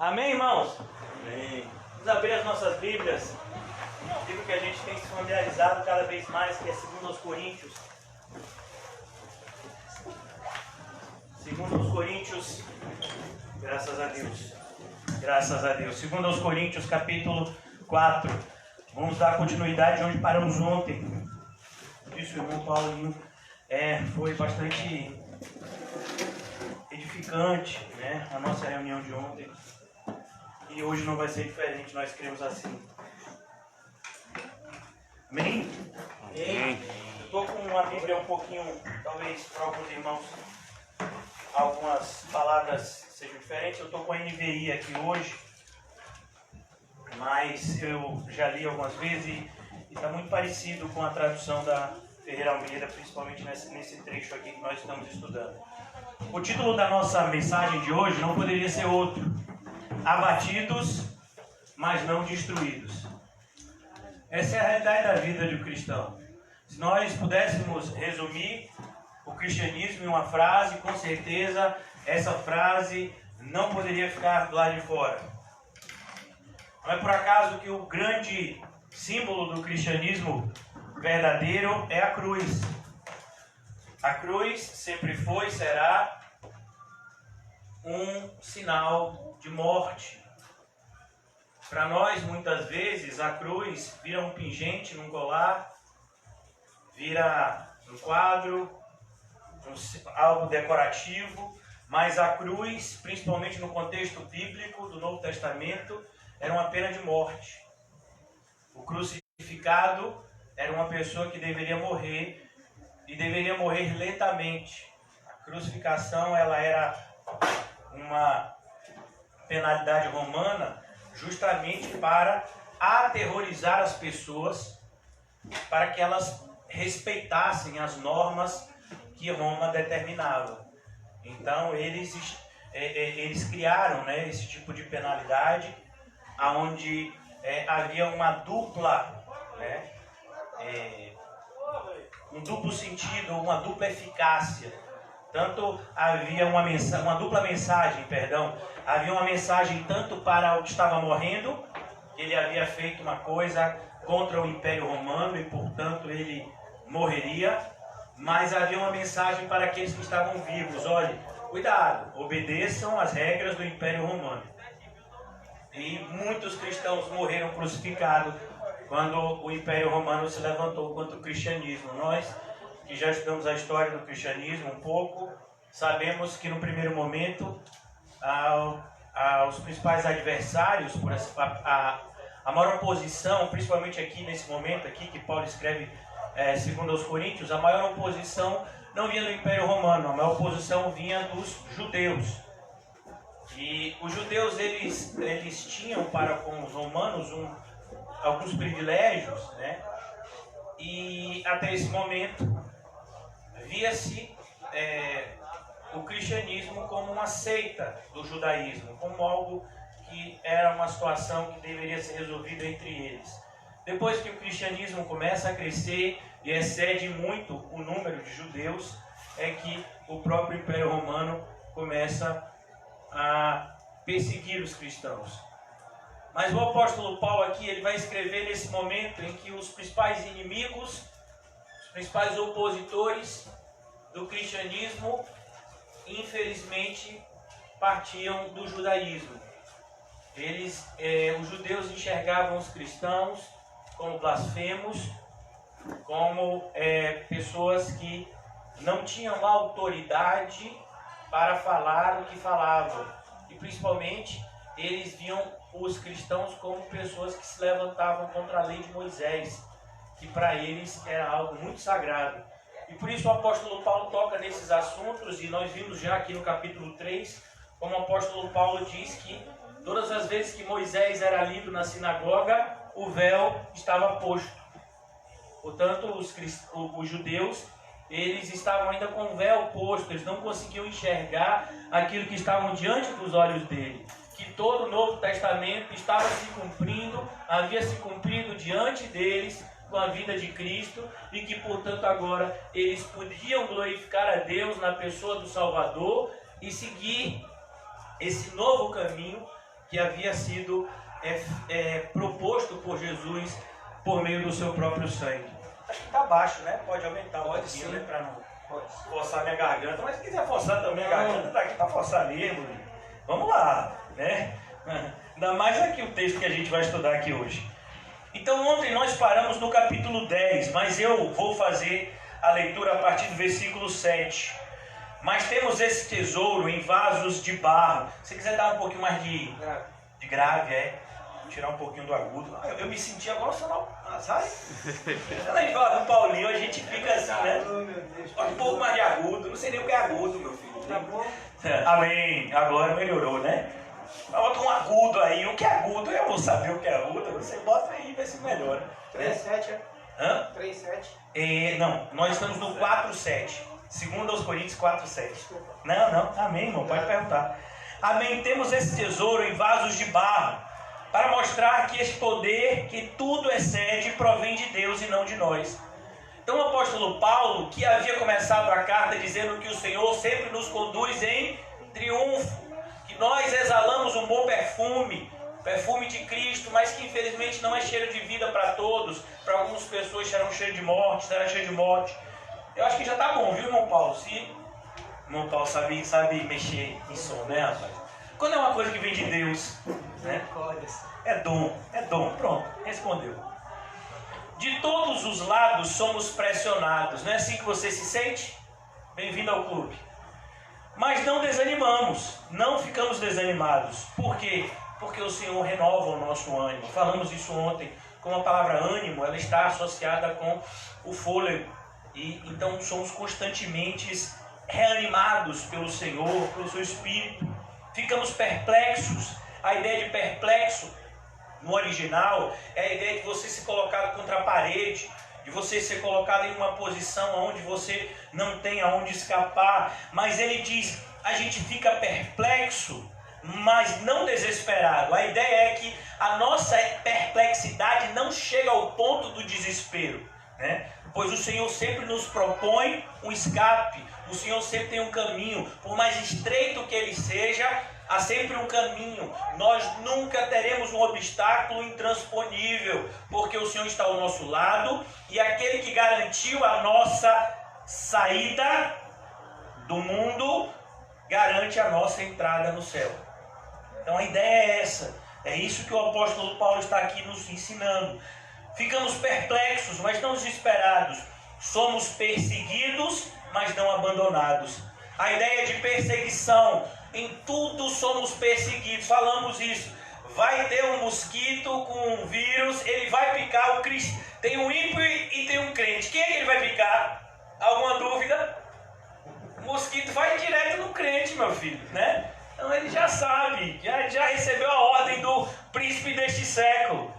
Amém, irmãos? Amém. Vamos abrir as nossas Bíblias. O livro que a gente tem se familiarizado cada vez mais, que é 2 Coríntios. 2 Coríntios, graças a Deus. Graças a Deus. 2 Coríntios, capítulo 4. Vamos dar continuidade onde paramos ontem. Isso, o irmão Paulinho foi bastante edificante, né? A nossa reunião de ontem. E hoje não vai ser diferente, nós cremos assim. Amém? Amém. Eu estou com uma Bíblia um pouquinho, talvez para alguns irmãos, algumas palavras sejam diferentes. Eu estou com a NVI aqui hoje, mas eu já li algumas vezes e está muito parecido com a tradução da Ferreira Almeida, principalmente nesse trecho aqui que nós estamos estudando. O título da nossa mensagem de hoje não poderia ser outro: abatidos, mas não destruídos. Essa é a realidade da vida do cristão. Se nós pudéssemos resumir o cristianismo em uma frase, com certeza essa frase não poderia ficar do lado de fora. Não é por acaso que o grande símbolo do cristianismo verdadeiro é a cruz. A cruz sempre foi e será um sinal de morte. Para nós, muitas vezes, a cruz vira um pingente num colar, vira um quadro, algo decorativo, mas a cruz, principalmente no contexto bíblico do Novo Testamento, era uma pena de morte. O crucificado era uma pessoa que deveria morrer, e deveria morrer lentamente. A crucificação ela era uma penalidade romana justamente para aterrorizar as pessoas, para que elas respeitassem as normas que Roma determinava. Então eles criaram, né, esse tipo de penalidade, onde havia uma dupla, né, um duplo sentido, uma dupla eficácia. Tanto havia uma dupla mensagem, havia uma mensagem tanto para o que estava morrendo, ele havia feito uma coisa contra o Império Romano e portanto ele morreria, mas havia uma mensagem para aqueles que estavam vivos: olhe, cuidado, obedeçam as regras do Império Romano. E muitos cristãos morreram crucificados quando o Império Romano se levantou contra o cristianismo. Nós, que já estudamos a história do cristianismo um pouco, sabemos que no primeiro momento, os principais adversários, a maior oposição, principalmente aqui nesse momento aqui que Paulo escreve 2 Coríntios, a maior oposição não vinha do Império Romano, a maior oposição vinha dos judeus. E os judeus, eles tinham para com os romanos alguns privilégios, né? E até esse momento via-se o cristianismo como uma seita do judaísmo, como algo que era uma situação que deveria ser resolvida entre eles. Depois que o cristianismo começa a crescer e excede muito o número de judeus, é que o próprio Império Romano começa a perseguir os cristãos. Mas o apóstolo Paulo aqui, ele vai escrever nesse momento em que os principais inimigos, os principais opositores do cristianismo, infelizmente, partiam do judaísmo. Os judeus enxergavam os cristãos como blasfemos, como pessoas que não tinham autoridade para falar o que falavam. E principalmente, eles viam os cristãos como pessoas que se levantavam contra a lei de Moisés, que para eles era algo muito sagrado. E por isso o apóstolo Paulo toca nesses assuntos, e nós vimos já aqui no capítulo 3, como o apóstolo Paulo diz que todas as vezes que Moisés era lido na sinagoga, o véu estava posto. Portanto, os judeus, eles estavam ainda com o véu posto, eles não conseguiam enxergar aquilo que estavam diante dos olhos dele. Que todo o Novo Testamento estava se cumprindo, havia se cumprido diante deles com a vida de Cristo, e que, portanto, agora eles podiam glorificar a Deus na pessoa do Salvador e seguir esse novo caminho que havia sido proposto por Jesus por meio do seu próprio sangue. Acho que está baixo, né? Pode aumentar um pouquinho, né? Para não forçar minha garganta. Mas se quiser forçar também a garganta, tá aqui para forçar mesmo. Vamos lá, né? Ainda mais aqui o texto que a gente vai estudar aqui hoje. Então ontem nós paramos no capítulo 10, mas eu vou fazer a leitura a partir do versículo 7. Mas temos esse tesouro em vasos de barro. Se quiser dar um pouquinho mais de grave, tirar um pouquinho do agudo. Eu me senti agora sabe? Quando a gente fala do Paulinho, a gente fica assim, né? Um pouco mais de agudo. Não sei nem o que é agudo, meu filho. Tá bom? Amém. Agora melhorou, né? Bota um agudo aí. O que é agudo? Eu vou saber o que é agudo. Você bota aí e vê se melhora. 3,7, é? Hã? 3,7. Não, nós estamos no 4,7. 2 Coríntios 4,7. Não. Amém, irmão. Pode perguntar. Amém. Temos esse tesouro em vasos de barro, para mostrar que esse poder que tudo excede provém de Deus e não de nós. Então o apóstolo Paulo, que havia começado a carta dizendo que o Senhor sempre nos conduz em triunfo, que nós exalamos um bom perfume de Cristo, mas que infelizmente não é cheiro de vida para todos. Para algumas pessoas será um cheiro de morte, Eu acho que já está bom, viu, irmão Paulo? Se irmão Paulo sabe mexer em som, né, rapaz? Quando é uma coisa que vem de Deus, né? É dom. Pronto, respondeu. De todos os lados somos pressionados. Não é assim que você se sente? Bem-vindo ao clube. Mas não desanimamos, não ficamos desanimados. Por quê? Porque o Senhor renova o nosso ânimo. Falamos isso ontem. Como a palavra ânimo, ela está associada com o fôlego. E então somos constantemente reanimados pelo Senhor, pelo seu Espírito. Ficamos perplexos. A ideia de perplexo no original é a ideia de você ser colocado contra a parede, de você ser colocado em uma posição onde você não tem aonde escapar. Mas ele diz, a gente fica perplexo, mas não desesperado. A ideia é que a nossa perplexidade não chega ao ponto do desespero, né? Pois o Senhor sempre nos propõe um escape. O Senhor sempre tem um caminho. Por mais estreito que ele seja, há sempre um caminho. Nós nunca teremos um obstáculo intransponível, porque o Senhor está ao nosso lado, e aquele que garantiu a nossa saída do mundo garante a nossa entrada no céu. Então a ideia é essa. É isso que o apóstolo Paulo está aqui nos ensinando. Ficamos perplexos, mas não desesperados. Somos perseguidos, mas não abandonados. A ideia de perseguição, em tudo somos perseguidos. Falamos isso. Vai ter um mosquito com um vírus, ele vai picar o cristão. Tem um ímpio e tem um crente. Quem é que ele vai picar? Alguma dúvida? O mosquito vai direto no crente, meu filho, né? Então ele já sabe, já recebeu a ordem do príncipe deste século.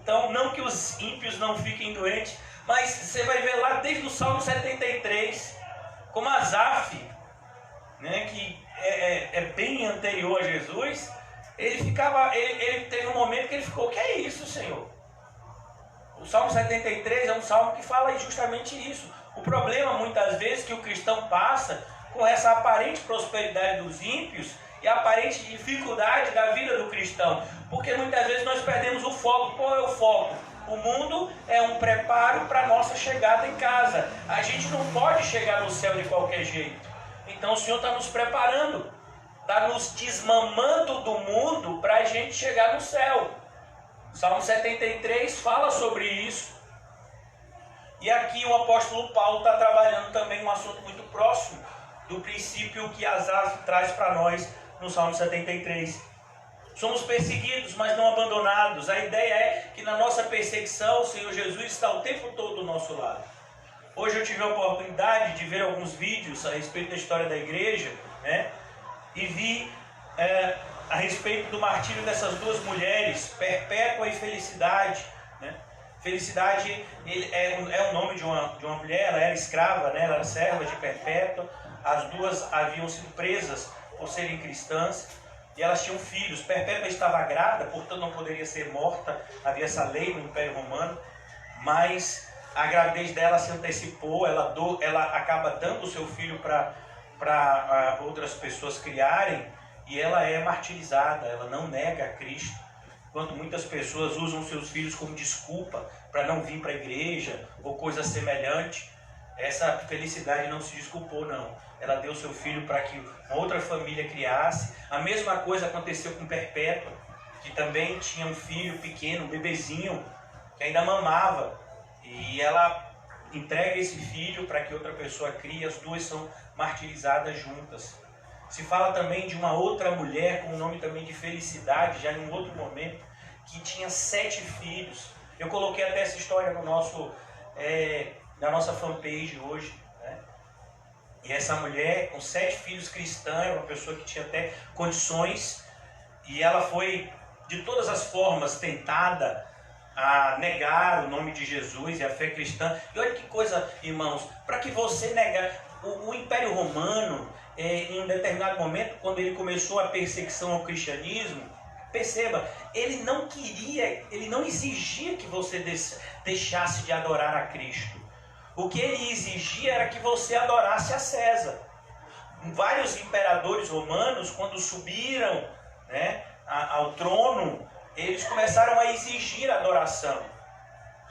Então, não que os ímpios não fiquem doentes, mas você vai ver lá desde o Salmo 73, como Asaf, né, que é bem anterior a Jesus, ele teve um momento que ele ficou, que é isso, Senhor? O Salmo 73 é um salmo que fala justamente isso. O problema, muitas vezes, que o cristão passa com essa aparente prosperidade dos ímpios e a aparente dificuldade da vida do cristão, porque muitas vezes nós perdemos o foco. Qual é o foco? O mundo é um preparo para a nossa chegada em casa. A gente não pode chegar no céu de qualquer jeito. Então o Senhor está nos preparando, está nos desmamando do mundo para a gente chegar no céu. Salmo 73 fala sobre isso. E aqui o apóstolo Paulo está trabalhando também um assunto muito próximo do princípio que Asaf traz para nós no Salmo 73. Somos perseguidos, mas não abandonados. A ideia é que na nossa perseguição o Senhor Jesus está o tempo todo do nosso lado. Hoje eu tive a oportunidade de ver alguns vídeos a respeito da história da igreja, né? E vi a respeito do martírio dessas duas mulheres, Perpétua e Felicidade, né? Felicidade é o nome de uma mulher, ela era escrava, né? Ela era serva de Perpétua. As duas haviam sido presas por serem cristãs e elas tinham filhos. Perpétua estava grávida, portanto não poderia ser morta, havia essa lei no Império Romano, mas a gravidez dela se antecipou, ela acaba dando o seu filho para outras pessoas criarem, e ela é martirizada, ela não nega a Cristo. Enquanto muitas pessoas usam seus filhos como desculpa para não vir para a igreja ou coisa semelhante, essa Felicidade não se desculpou, não. Ela deu seu filho para que uma outra família criasse. A mesma coisa aconteceu com Perpétua, que também tinha um filho pequeno, um bebezinho, que ainda mamava. E ela entrega esse filho para que outra pessoa crie, as duas são martirizadas juntas. Se fala também de uma outra mulher com o nome também de Felicidade, já em um outro momento, que tinha 7 filhos. Eu coloquei até essa história no na nossa fanpage hoje, né? E essa mulher com 7 filhos cristã, era uma pessoa que tinha até condições, e ela foi de todas as formas tentada a negar o nome de Jesus e a fé cristã. E olha que coisa, irmãos, para que você negar o Império Romano, em um determinado momento, quando ele começou a perseguição ao cristianismo, perceba, ele não queria, ele não exigia que você deixasse de adorar a Cristo. O que ele exigia era que você adorasse a César. Vários imperadores romanos, quando subiram, né, ao trono, eles começaram a exigir adoração.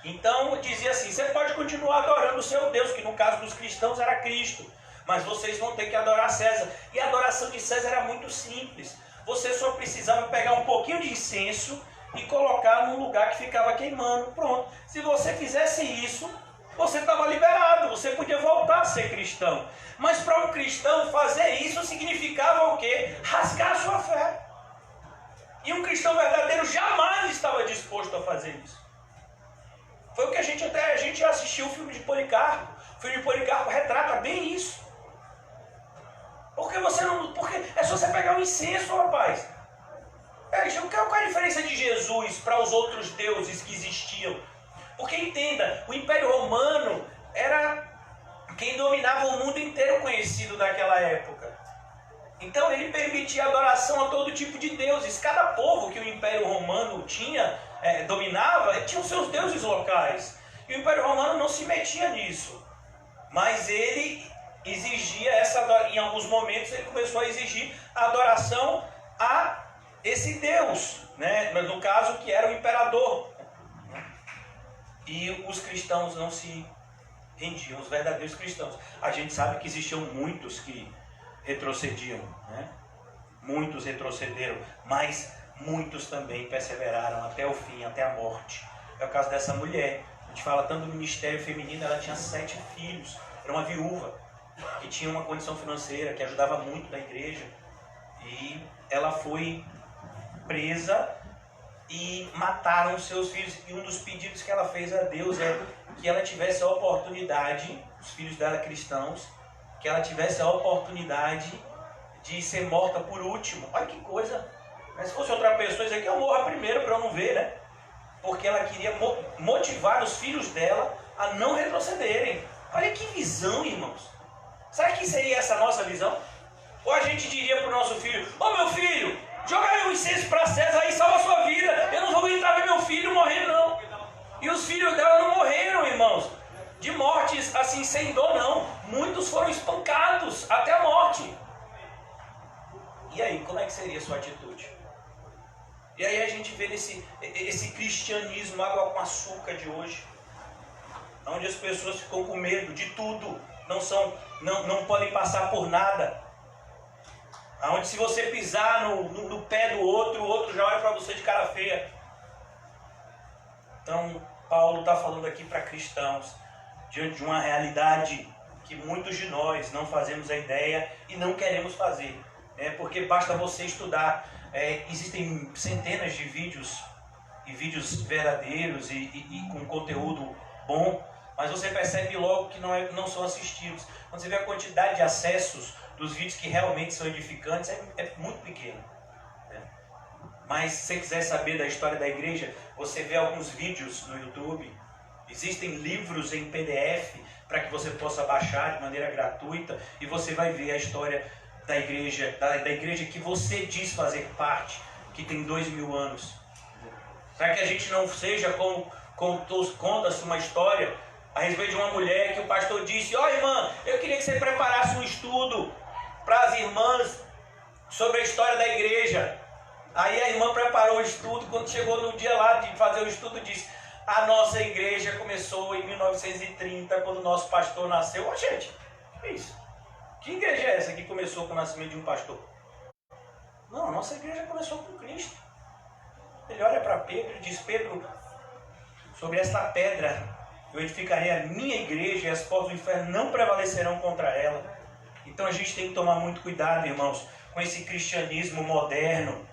Então dizia assim: você pode continuar adorando o seu Deus, que no caso dos cristãos era Cristo, mas vocês vão ter que adorar César. E a adoração de César era muito simples. Você só precisava pegar um pouquinho de incenso e colocar num lugar que ficava queimando. Pronto. Se você fizesse isso, você estava liberado, você podia voltar a ser cristão. Mas para um cristão fazer isso significava o quê? Rasgar a sua fé. E um cristão verdadeiro jamais estava disposto a fazer isso. Foi o que a gente assistiu o filme de Policarpo. O filme de Policarpo retrata bem isso. Porque é só você pegar um incenso, rapaz. Qual é a diferença de Jesus para os outros deuses que existiam? Porque entenda, o Império Romano era quem dominava o mundo inteiro conhecido naquela época. Então ele permitia adoração a todo tipo de deuses. Cada povo que o Império Romano dominava, tinha os seus deuses locais. E o Império Romano não se metia nisso. Mas ele exigia em alguns momentos ele começou a exigir a adoração a esse Deus, né? No caso que era o imperador. E os cristãos não se rendiam, os verdadeiros cristãos. A gente sabe que existiam muitos que retrocediam, né? Muitos retrocederam, mas muitos também perseveraram até o fim, até a morte. É o caso dessa mulher. A gente fala tanto do ministério feminino, ela tinha 7 filhos, era uma viúva que tinha uma condição financeira, que ajudava muito na igreja, e ela foi presa e mataram seus filhos. E um dos pedidos que ela fez a Deus é que ela tivesse a oportunidade, os filhos dela cristãos, que ela tivesse a oportunidade de ser morta por último. Olha que coisa! Mas se fosse outra pessoa, isso aqui eu morra primeiro para eu não ver, né? Porque ela queria motivar os filhos dela a não retrocederem. Olha que visão, irmãos! Será que seria essa a nossa visão? Ou a gente diria para o nosso filho: ô meu filho, joga aí um incenso para César e salva a sua vida. Eu não vou entrar ver meu filho morrer, não. E os filhos dela não morreram, irmãos, de mortes assim sem dor, não. Muitos foram espancados até a morte. E aí, como é que seria a sua atitude? E aí a gente vê esse cristianismo água com açúcar de hoje, onde as pessoas ficam com medo de tudo, não podem passar por nada. Onde se você pisar no pé do outro, o outro já olha para você de cara feia. Então, Paulo está falando aqui para cristãos, diante de uma realidade que muitos de nós não fazemos a ideia e não queremos fazer. Porque basta você estudar. Existem centenas de vídeos, e vídeos verdadeiros e com conteúdo bom, mas você percebe logo que não são assistidos. Quando você vê a quantidade de acessos dos vídeos que realmente são edificantes, é muito pequeno. Mas se você quiser saber da história da igreja, você vê alguns vídeos no YouTube. Existem livros em PDF para que você possa baixar de maneira gratuita, e você vai ver a história da igreja, da igreja que você diz fazer parte, que tem 2000 anos. Será que a gente não seja como conta-se uma história a respeito de uma mulher que o pastor disse: ó irmã, eu queria que você preparasse um estudo para as irmãs sobre a história da igreja. Aí a irmã preparou o estudo, quando chegou no dia lá de fazer o estudo, disse: a nossa igreja começou em 1930, quando o nosso pastor nasceu. Ô gente, que isso? Que igreja é essa que começou com o nascimento de um pastor? Não, a nossa igreja começou com Cristo. Ele olha para Pedro e diz: Pedro, sobre esta pedra eu edificarei a minha igreja e as portas do inferno não prevalecerão contra ela. Então a gente tem que tomar muito cuidado, irmãos, com esse cristianismo moderno,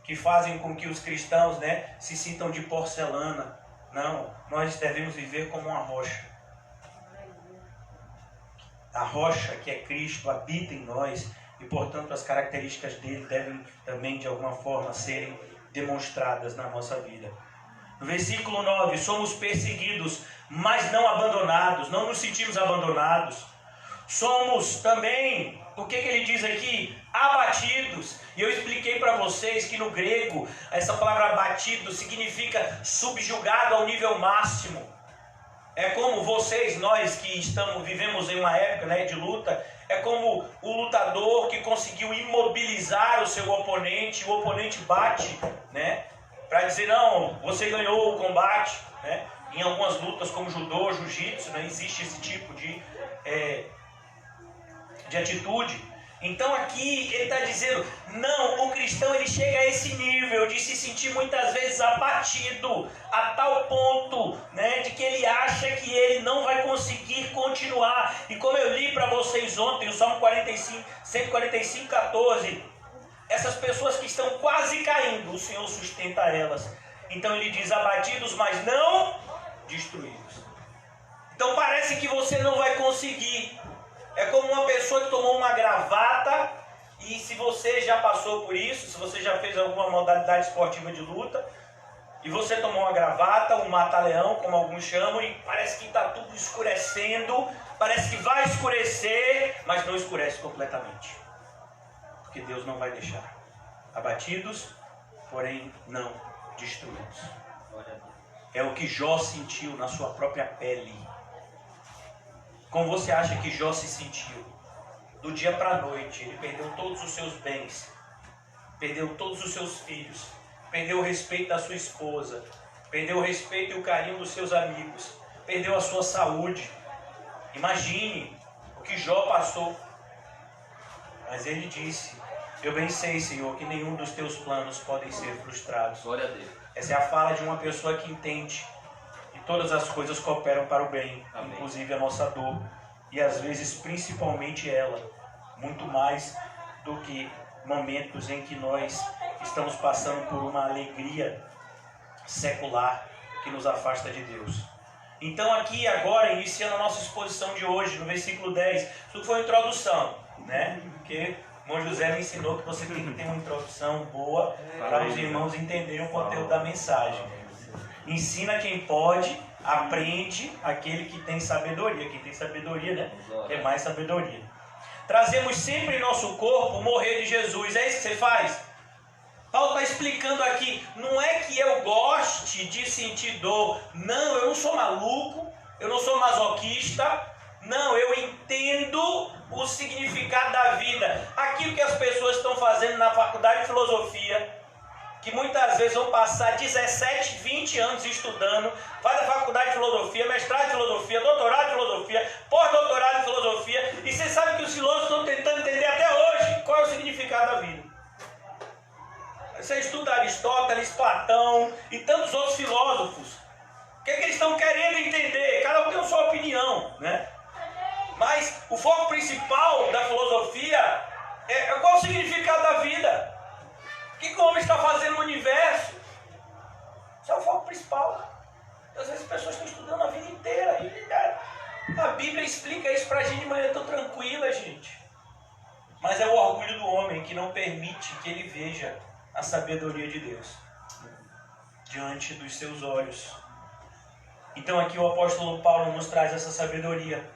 que fazem com que os cristãos, se sintam de porcelana. Não, nós devemos viver como uma rocha. A rocha, que é Cristo, habita em nós e, portanto, as características dele devem também, de alguma forma, serem demonstradas na nossa vida. No versículo 9, somos perseguidos, mas não abandonados, não nos sentimos abandonados. Somos também, o que ele diz aqui? Abatidos. E eu expliquei para vocês que no grego, essa palavra abatido significa subjugado ao nível máximo. É como vocês, nós que vivemos em uma época de luta, é como o lutador que conseguiu imobilizar o seu oponente, o oponente bate, para dizer: não, você ganhou o combate. Em algumas lutas como judô, jiu-jitsu, existe esse tipo de atitude. Então aqui ele está dizendo: não, o cristão ele chega a esse nível de se sentir muitas vezes abatido, a tal ponto de que ele acha que ele não vai conseguir continuar. E como eu li para vocês ontem, o Salmo 145, 14, essas pessoas que estão quase caindo, o Senhor sustenta elas. Então ele diz: abatidos, mas não destruídos. Então parece que você não vai conseguir. É como uma pessoa que tomou uma gravata, e se você já passou por isso, se você já fez alguma modalidade esportiva de luta, e você tomou uma gravata, um mata-leão, como alguns chamam, e parece que está tudo escurecendo, parece que vai escurecer, mas não escurece completamente. Porque Deus não vai deixar. Abatidos, porém não destruídos. É o que Jó sentiu na sua própria pele. Como você acha que Jó se sentiu? Do dia para a noite, ele perdeu todos os seus bens, perdeu todos os seus filhos, perdeu o respeito da sua esposa, perdeu o respeito e o carinho dos seus amigos, perdeu a sua saúde. Imagine o que Jó passou. Mas ele disse: eu bem sei, Senhor, que nenhum dos teus planos podem ser frustrados. Glória a Deus. Essa é a fala de uma pessoa que entende que todas as coisas cooperam para o bem, Amém. Inclusive a nossa dor, e às vezes principalmente ela, muito mais do que momentos em que nós estamos passando por uma alegria secular que nos afasta de Deus. Então aqui agora, iniciando a nossa exposição de hoje, no versículo 10, isso foi uma introdução, Porque o irmão José me ensinou que você tem que ter uma introdução boa para os irmãos entenderem o conteúdo da mensagem. Ensina quem pode, aprende aquele que tem sabedoria. Quem tem sabedoria, quer mais sabedoria. Trazemos sempre em nosso corpo o morrer de Jesus. É isso que você faz? Paulo está explicando aqui. Não é que eu goste de sentir dor. Não, eu não sou maluco. Eu não sou masoquista. Não, eu entendo o significado da vida. Aquilo que as pessoas estão fazendo na faculdade de filosofia, que muitas vezes vão passar 17, 20 anos estudando, faz a faculdade de filosofia, mestrado de filosofia, doutorado de filosofia, pós-doutorado de filosofia, e você sabe que os filósofos estão tentando entender até hoje qual é o significado da vida. Você estuda Aristóteles, Platão e tantos outros filósofos. O que é que eles estão querendo entender? Cada um tem a sua opinião, Mas o foco principal da filosofia é qual o significado da vida. O que o homem está fazendo no universo? Isso é o foco principal. Às vezes as pessoas estão estudando a vida inteira. E a Bíblia explica isso para a gente de maneira tão tranquila, gente. Mas é o orgulho do homem que não permite que ele veja a sabedoria de Deus diante dos seus olhos. Então aqui o apóstolo Paulo nos traz essa sabedoria.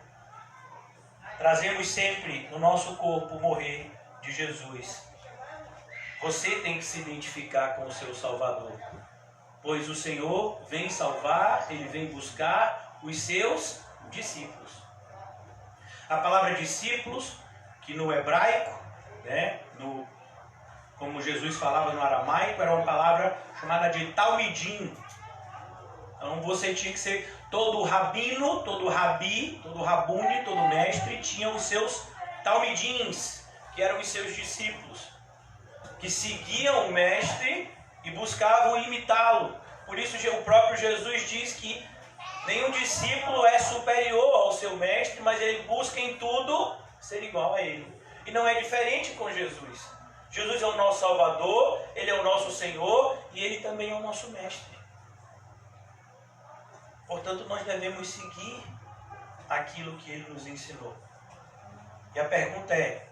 Trazemos sempre no nosso corpo o morrer de Jesus. Você tem que se identificar com o seu Salvador, pois o Senhor vem salvar, Ele vem buscar os seus discípulos. A palavra discípulos, que no hebraico, no como Jesus falava no aramaico, era uma palavra chamada de talmidim. Então você tinha que ser todo rabino, todo rabi, todo rabune, todo mestre, tinha os seus talmidins, que eram os seus discípulos, que seguiam o mestre e buscavam imitá-lo. Por isso o próprio Jesus diz que nenhum discípulo é superior ao seu mestre, mas ele busca em tudo ser igual a ele. E não é diferente com Jesus. Jesus é o nosso Salvador, Ele é o nosso Senhor e Ele também é o nosso mestre. Portanto, nós devemos seguir aquilo que Ele nos ensinou. E a pergunta é,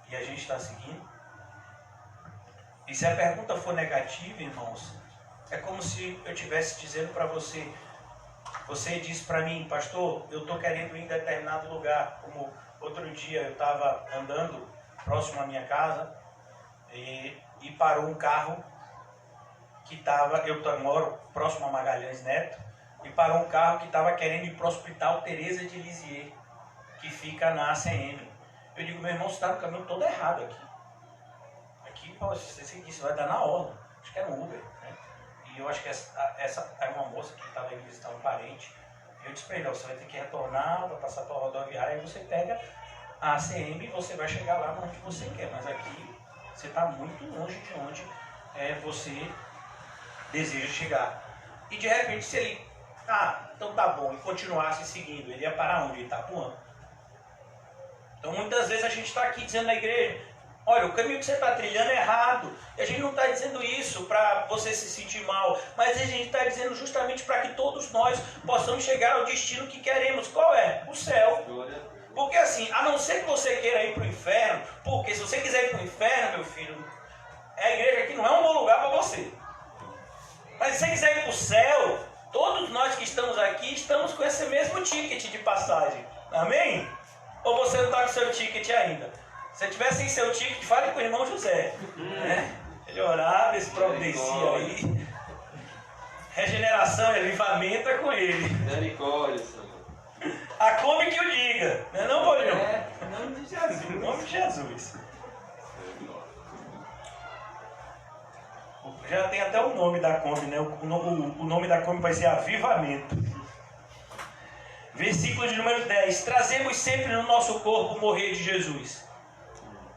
e a gente está seguindo? E se a pergunta for negativa, irmãos, é como se eu estivesse dizendo para você, você disse para mim, pastor, eu estou querendo ir em determinado lugar. Como outro dia eu estava andando próximo à minha casa e parou um carro que estava, eu moro próximo a Magalhães Neto, e parou um carro que estava querendo ir para o Hospital Teresa de Lisieux, que fica na ACM. Eu digo, meu irmão, você está no caminho todo errado aqui. Aqui, você vai dar na orla. Acho que era um Uber, né? E eu acho que essa é uma moça que estava indo visitar um parente. Eu disse para ele, você vai ter que retornar, vai passar pela rodoviária, e você pega a ACM e você vai chegar lá onde você quer. Mas aqui você está muito longe de onde você deseja chegar. E de repente, se ele, então tá bom, e continuasse seguindo, ele ia parar onde? Itapuã. Então muitas vezes a gente está aqui dizendo na igreja, olha, o caminho que você está trilhando é errado. E a gente não está dizendo isso para você se sentir mal, mas a gente está dizendo justamente para que todos nós possamos chegar ao destino que queremos. Qual é? O céu. Porque assim, a não ser que você queira ir para o inferno, porque se você quiser ir para o inferno, meu filho, a igreja aqui não é um bom lugar para você. Mas se você quiser ir para o céu, todos nós que estamos aqui estamos com esse mesmo ticket de passagem. Amém? Ou você não está com seu ticket ainda? Se tiver sem seu ticket, fale com o irmão José. Né? Ele orava, esse providencia aí. Regeneração e avivamento é com ele. Misericórdia, Senhor. A Kombi que o diga. Não é não, Paulinho? Em nome de Jesus. Em nome de Jesus. Já tem até o nome da Kombi, né? O nome da Kombi vai ser avivamento. Versículo de número 10. Trazemos sempre no nosso corpo o morrer de Jesus.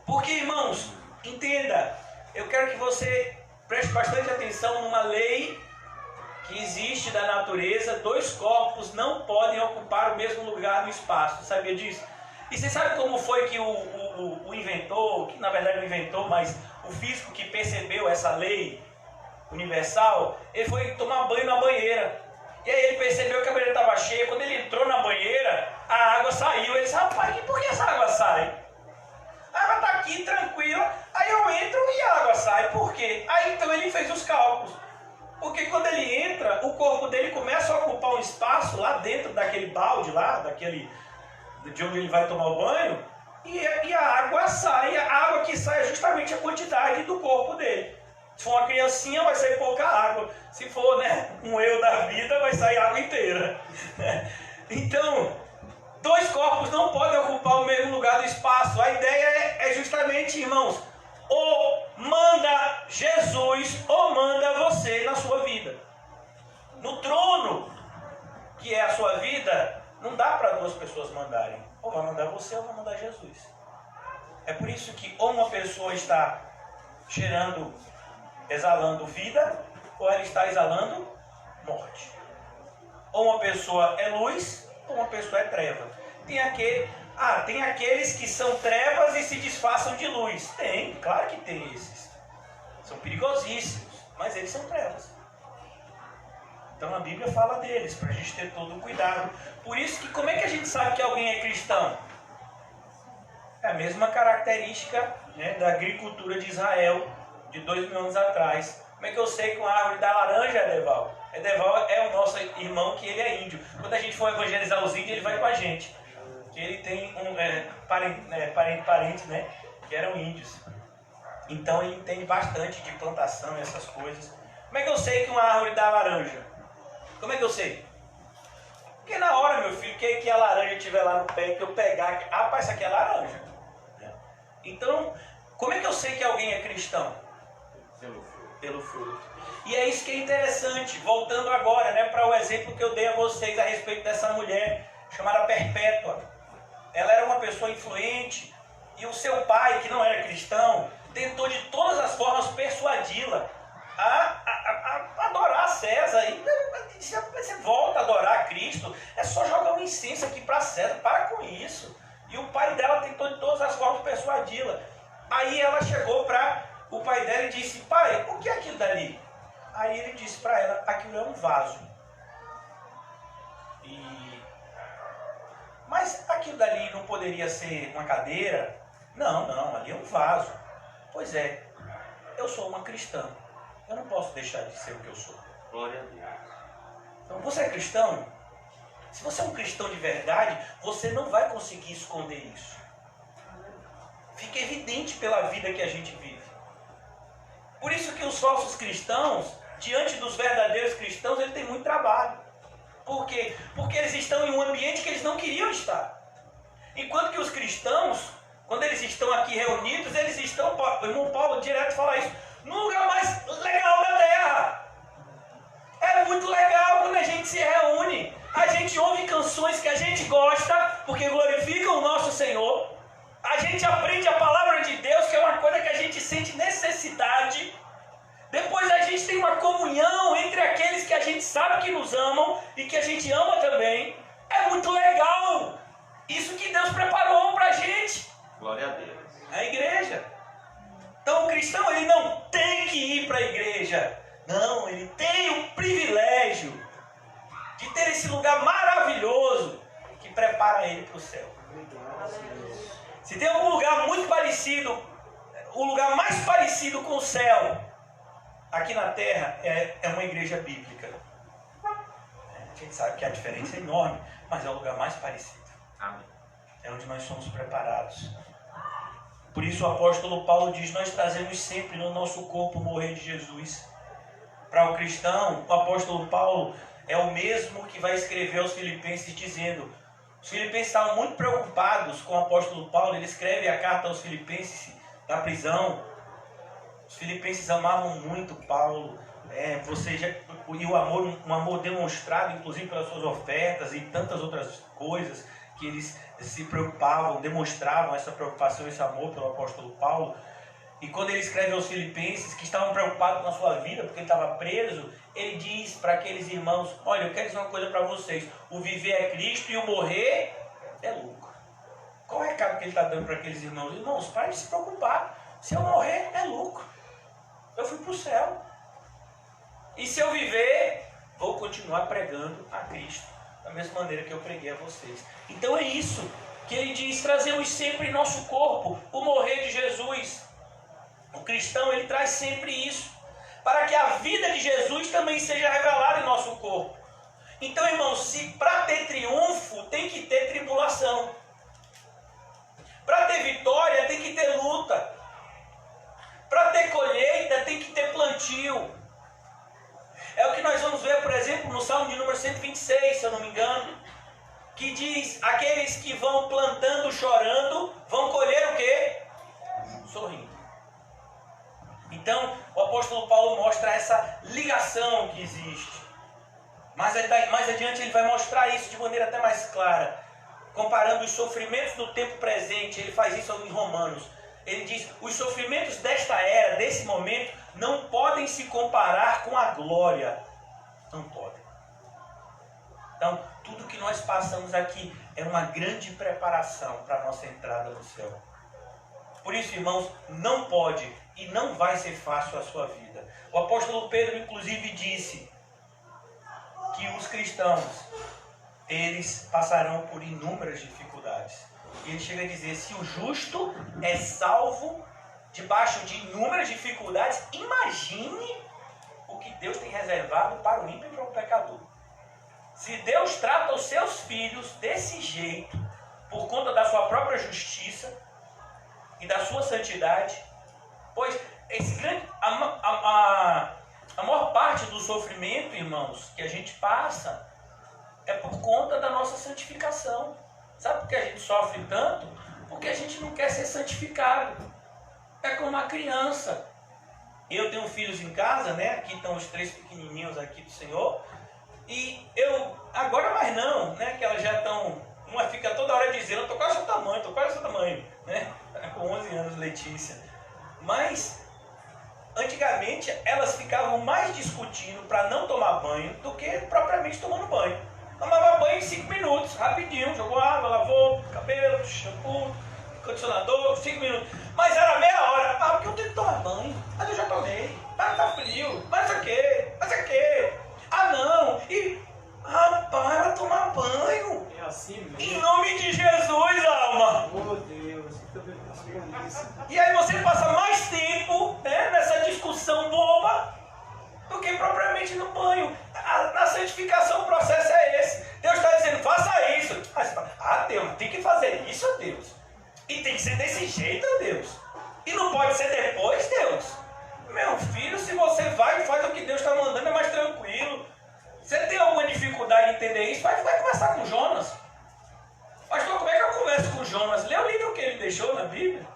Porque, irmãos, entenda, eu quero que você preste bastante atenção numa lei que existe da natureza. Dois corpos não podem ocupar o mesmo lugar no espaço. Você sabia disso? E você sabe como foi que o inventor, que na verdade não inventou, mas o físico que percebeu essa lei universal, ele foi tomar banho na banheira. E aí ele percebeu que a banheira estava cheia. Quando ele entrou na banheira, a água saiu. Ele disse, rapaz, por que essa água sai? A água está aqui, tranquila. Aí eu entro e a água sai. Por quê? Aí então ele fez os cálculos. Porque quando ele entra, o corpo dele começa a ocupar um espaço lá dentro daquele balde lá, de onde ele vai tomar o banho. E a água sai. A água que sai é justamente a quantidade do corpo dele. Se for uma criancinha, vai sair pouca água. Se for, né, um eu da vida, vai sair água inteira. Então, dois corpos não podem ocupar o mesmo lugar do espaço. A ideia é justamente, irmãos, ou manda Jesus ou manda você na sua vida. No trono, que é a sua vida, não dá para duas pessoas mandarem. Ou vai mandar você ou vai mandar Jesus. É por isso que ou uma pessoa está exalando vida, ou ela está exalando morte. Ou uma pessoa é luz, ou uma pessoa é treva. Tem aqueles que são trevas e se disfarçam de luz. Tem, claro que tem esses. São perigosíssimos, mas eles são trevas. Então a Bíblia fala deles, para a gente ter todo o cuidado. Por isso que como é que a gente sabe que alguém é cristão? É a mesma característica, né, da agricultura de Israel de 2000 anos atrás. Como é que eu sei que uma árvore dá laranja, Edeval? Edeval é o nosso irmão que ele é índio. Quando a gente for evangelizar os índios, ele vai com a gente. Ele tem parente, né, que eram índios. Então ele entende bastante de plantação e essas coisas. Como é que eu sei que uma árvore dá laranja? Como é que eu sei? Porque na hora, meu filho, que a laranja estiver lá no pé, que eu pegar, rapaz, isso aqui é laranja. Então, como é que eu sei que alguém é cristão? Pelo fruto. E é isso que é interessante, voltando agora, né, para o exemplo que eu dei a vocês a respeito dessa mulher chamada Perpétua. Ela era uma pessoa influente e o seu pai, que não era cristão, tentou de todas as formas persuadi-la a adorar César. E você volta a adorar Cristo, é só jogar um incenso aqui para César, para com isso. E o pai dela tentou de todas as formas persuadi-la. Aí ela chegou para o pai dela e disse: pai, o que é aquilo dali? Aí ele disse para ela: aquilo é um vaso. Mas aquilo dali não poderia ser uma cadeira? Não, ali é um vaso. Pois é, eu sou uma cristã. Eu não posso deixar de ser o que eu sou. Glória a Deus. Então, você é cristão? Se você é um cristão de verdade, você não vai conseguir esconder isso. Fica evidente pela vida que a gente vive. Por isso que os falsos cristãos, diante dos verdadeiros cristãos, eles têm muito trabalho. Por quê? Porque eles estão em um ambiente que eles não queriam estar. Enquanto que os cristãos, quando eles estão aqui reunidos, eles estão, o irmão Paulo direto fala isso, no lugar mais legal da terra. É muito legal quando a gente se reúne. A gente ouve canções que a gente gosta, porque glorificam o nosso Senhor. A gente aprende a palavra de Deus, que é uma coisa que a gente sente necessidade. Depois a gente tem uma comunhão entre aqueles que a gente sabe que nos amam e que a gente ama também. É muito legal. Isso que Deus preparou para a gente. Glória a Deus. A igreja. Então o cristão, ele não tem que ir para a igreja. Não, ele tem o privilégio de ter esse lugar maravilhoso que prepara ele para o céu. Se tem algum lugar muito parecido, o lugar mais parecido com o céu aqui na terra é uma igreja bíblica. A gente sabe que a diferença é enorme, mas é o lugar mais parecido. Amém. É onde nós somos preparados. Por isso o apóstolo Paulo diz: nós trazemos sempre no nosso corpo o morrer de Jesus. Para o cristão, o apóstolo Paulo é o mesmo que vai escrever aos Filipenses dizendo, os Filipenses estavam muito preocupados com o apóstolo Paulo, ele escreve a carta aos Filipenses da prisão. Os Filipenses amavam muito Paulo, e o amor, um amor demonstrado inclusive pelas suas ofertas e tantas outras coisas que eles se preocupavam, demonstravam essa preocupação, esse amor pelo apóstolo Paulo. E quando ele escreve aos Filipenses, que estavam preocupados com a sua vida, porque ele estava preso, ele diz para aqueles irmãos: olha, eu quero dizer uma coisa para vocês, o viver é Cristo e o morrer é lucro. Qual é o recado que ele está dando para aqueles irmãos? Irmãos, parem de se preocupar, se eu morrer é lucro, eu fui para o céu. E se eu viver, vou continuar pregando a Cristo, da mesma maneira que eu preguei a vocês. Então é isso que ele diz: trazemos sempre em nosso corpo o morrer de Jesus. O cristão, ele traz sempre isso, para que a vida de Jesus também seja revelada em nosso corpo. Então, irmãos, se para ter triunfo tem que ter tribulação, para ter vitória tem que ter luta, para ter colheita tem que ter plantio. É o que nós vamos ver, por exemplo, no Salmo de número 126, se eu não me engano, que diz: aqueles que vão plantando chorando vão colher o quê? Sorrindo. Então, o apóstolo Paulo mostra essa ligação que existe. Mais adiante ele vai mostrar isso de maneira até mais clara, comparando os sofrimentos do tempo presente. Ele faz isso em Romanos. Ele diz: os sofrimentos desta era, desse momento, não podem se comparar com a glória. Não podem. Então, tudo que nós passamos aqui é uma grande preparação para a nossa entrada no céu. Por isso, irmãos, não pode e não vai ser fácil a sua vida. O apóstolo Pedro, inclusive, disse que os cristãos, eles passarão por inúmeras dificuldades. E ele chega a dizer: se o justo é salvo debaixo de inúmeras dificuldades, imagine o que Deus tem reservado para o ímpio e para o pecador. Se Deus trata os seus filhos desse jeito, por conta da sua própria justiça e da sua santidade, pois a maior parte do sofrimento, irmãos, que a gente passa é por conta da nossa santificação. Sabe por que a gente sofre tanto? Porque a gente não quer ser santificado. É como uma criança. Eu tenho filhos em casa, né? Aqui estão os 3 pequenininhos aqui do Senhor. E eu, agora mais não, né? Que elas já estão, uma fica toda hora dizendo, eu tô quase seu tamanho, né? Com 11 anos, Letícia. Mas, antigamente, elas ficavam mais discutindo para não tomar banho do que propriamente tomando banho. Tomava banho em 5 minutos, rapidinho, jogou água, lavou cabelo, shampoo, condicionador, 5 minutos. Mas era meia hora. Ah, porque eu tenho que tomar banho. Mas eu já tomei. Mas tá frio. Mas o quê? Ah, não. E, rapaz, vai tomar banho. É assim mesmo. Em nome de Jesus, alma. Oh, Deus, eu também passo por isso. E aí você passa mais tempo, né, nessa discussão boba do que propriamente no banho. Na santificação o processo é esse. Deus está dizendo, faça isso. Ah, Deus, tem que fazer isso, Deus. E tem que ser desse jeito, Deus. E não pode ser depois, Deus. Meu filho, se você vai e faz o que Deus está mandando, é mais tranquilo. Você tem alguma dificuldade em entender isso? Vai conversar com Jonas. Pastor, como é que eu converso com Jonas? Lê o livro que ele deixou na Bíblia.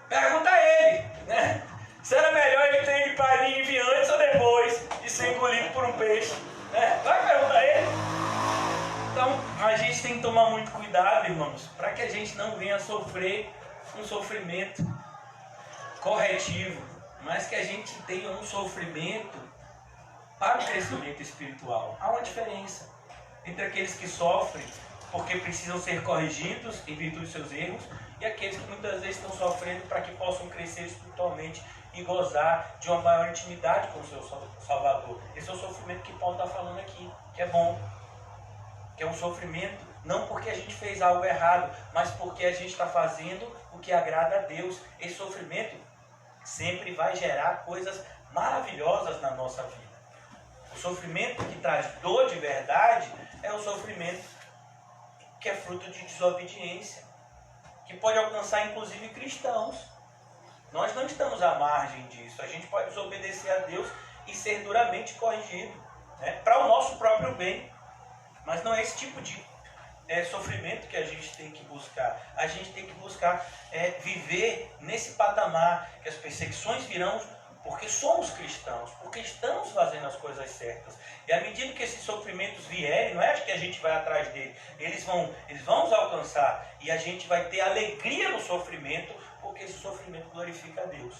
Pergunta a ele, né? Se era melhor ele ter ido para Nínive antes ou depois de ser engolido por um peixe. Né? Vai perguntar a ele. Então, a gente tem que tomar muito cuidado, irmãos, para que a gente não venha sofrer um sofrimento corretivo, mas que a gente tenha um sofrimento para o crescimento espiritual. Há uma diferença entre aqueles que sofrem porque precisam ser corrigidos em virtude dos seus erros e aqueles que muitas vezes estão sofrendo para que possam crescer espiritualmente e gozar de uma maior intimidade com o seu Salvador. Esse é o sofrimento que Paulo está falando aqui, que é bom. Que é um sofrimento, não porque a gente fez algo errado, mas porque a gente está fazendo o que agrada a Deus. Esse sofrimento sempre vai gerar coisas maravilhosas na nossa vida. O sofrimento que traz dor de verdade é o sofrimento que é fruto de desobediência, que pode alcançar inclusive cristãos. Nós não estamos à margem disso. A gente pode desobedecer a Deus e ser duramente corrigido, né, para o nosso próprio bem. Mas não é esse tipo de sofrimento que a gente tem que buscar. A gente tem que buscar viver nesse patamar que as perseguições virão porque somos cristãos, porque estamos fazendo as coisas certas. E à medida que esses sofrimentos vierem, não é que a gente vai atrás deles, eles vão nos alcançar. E a gente vai ter alegria no sofrimento, porque esse sofrimento glorifica a Deus.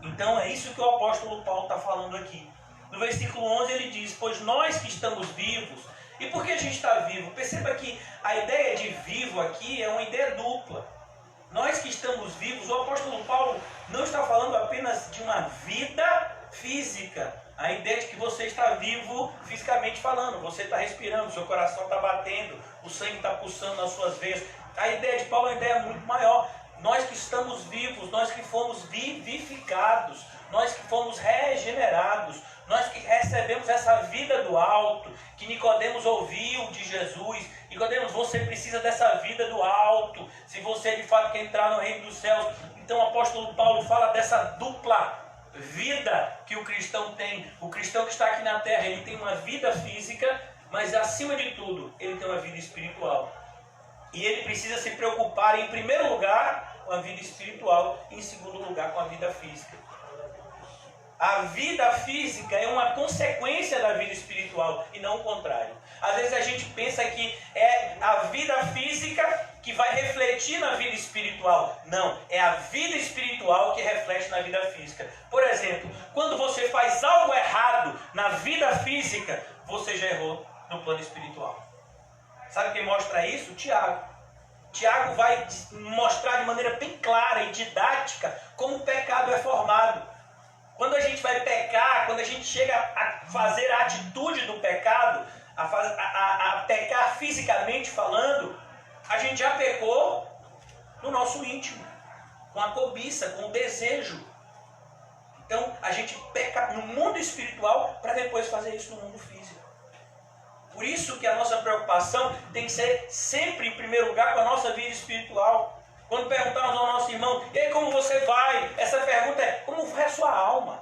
Então é isso que o apóstolo Paulo está falando aqui. No versículo 11 ele diz, pois nós que estamos vivos. E por que a gente está vivo? Perceba que a ideia de vivo aqui é uma ideia dupla. Nós que estamos vivos, o apóstolo Paulo não está falando apenas de uma vida física. A ideia de que você está vivo fisicamente falando. Você está respirando, seu coração está batendo, o sangue está pulsando nas suas veias. A ideia de Paulo é uma ideia muito maior. Nós que estamos vivos, nós que fomos vivificados, nós que fomos regenerados, nós que recebemos essa vida do alto, que Nicodemos ouviu de Jesus. Nicodemos, você precisa dessa vida do alto, se você de fato quer entrar no reino dos céus. Então o apóstolo Paulo fala dessa dupla vida que o cristão tem. O cristão que está aqui na terra, ele tem uma vida física, mas acima de tudo, ele tem uma vida espiritual. E ele precisa se preocupar, em primeiro lugar, com a vida espiritual, e em segundo lugar, com a vida física. A vida física é uma consequência da vida espiritual e não o contrário. Às vezes a gente pensa que é a vida física que vai refletir na vida espiritual. Não, é a vida espiritual que reflete na vida física. Por exemplo, quando você faz algo errado na vida física, você já errou no plano espiritual. Sabe quem mostra isso? Tiago. Tiago vai mostrar de maneira bem clara e didática como o pecado é formado. Quando a gente vai pecar, quando a gente chega a fazer a atitude do pecado, a pecar fisicamente falando, a gente já pecou no nosso íntimo, com a cobiça, com o desejo. Então a gente peca no mundo espiritual para depois fazer isso no mundo físico. Por isso que a nossa preocupação tem que ser sempre, em primeiro lugar, com a nossa vida espiritual. Quando perguntamos ao nosso irmão, e aí, como você vai? Essa pergunta é, como vai a sua alma?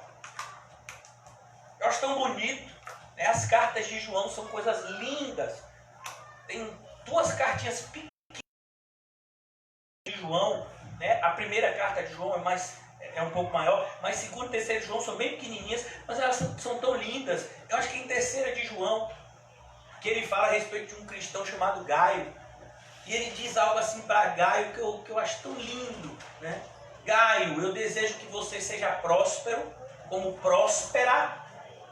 Eu acho tão bonito. Né? As cartas de João são coisas lindas. Tem 2 cartinhas pequenas de João. Né? A primeira carta de João é mais é um pouco maior, mas 2ª e 3ª de João são bem pequenininhas, mas elas são tão lindas. Eu acho que em 3ª de João, que ele fala a respeito de um cristão chamado Gaio, e ele diz algo assim para Gaio que eu acho tão lindo, né? Gaio, eu desejo que você seja próspero, como próspera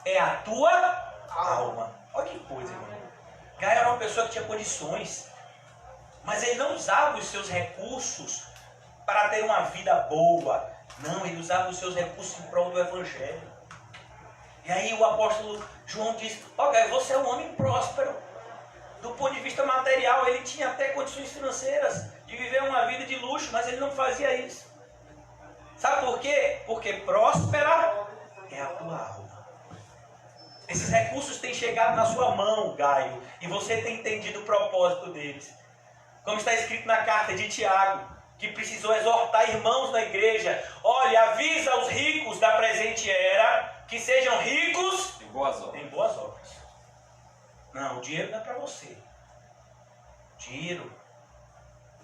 é a tua alma. Olha que coisa, irmão. Gaio era uma pessoa que tinha condições, mas ele não usava os seus recursos para ter uma vida boa. Não, ele usava os seus recursos em prol do Evangelho. E aí o apóstolo João diz: ó, Gaio, você é um homem próspero. Do ponto de vista material, ele tinha até condições financeiras de viver uma vida de luxo, mas ele não fazia isso. Sabe por quê? Porque próspera é a tua alma. Esses recursos têm chegado na sua mão, Gaio, e você tem entendido o propósito deles. Como está escrito na carta de Tiago, que precisou exortar irmãos na igreja: olha, avisa os ricos da presente era que sejam ricos Em boas obras. em boas obras. Não, o dinheiro não é para você. O dinheiro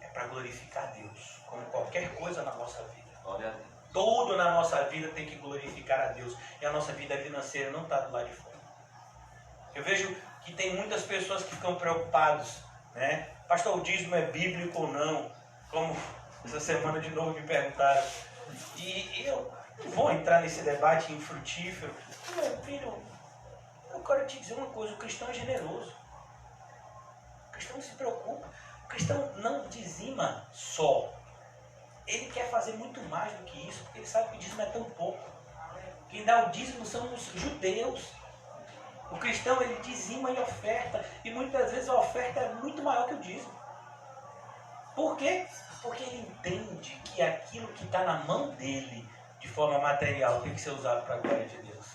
é para glorificar a Deus, como qualquer coisa na nossa vida. Glória a Deus. Tudo na nossa vida tem que glorificar a Deus. E a nossa vida financeira não está do lado de fora. Eu vejo que tem muitas pessoas que ficam preocupadas, né? Pastor, o dízimo é bíblico ou não? Como essa semana de novo me perguntaram. E eu não vou entrar nesse debate infrutífero. Meu filho, eu quero te dizer uma coisa: o cristão é generoso. O cristão não se preocupa. O cristão não dizima só. Ele quer fazer muito mais do que isso, porque ele sabe que o dízimo é tão pouco. Quem dá o dízimo são os judeus. O cristão, ele dizima e oferta, e muitas vezes a oferta é muito maior que o dízimo. Por quê? Porque ele entende que aquilo que está na mão dele, de forma material, tem que ser usado para a glória de Deus.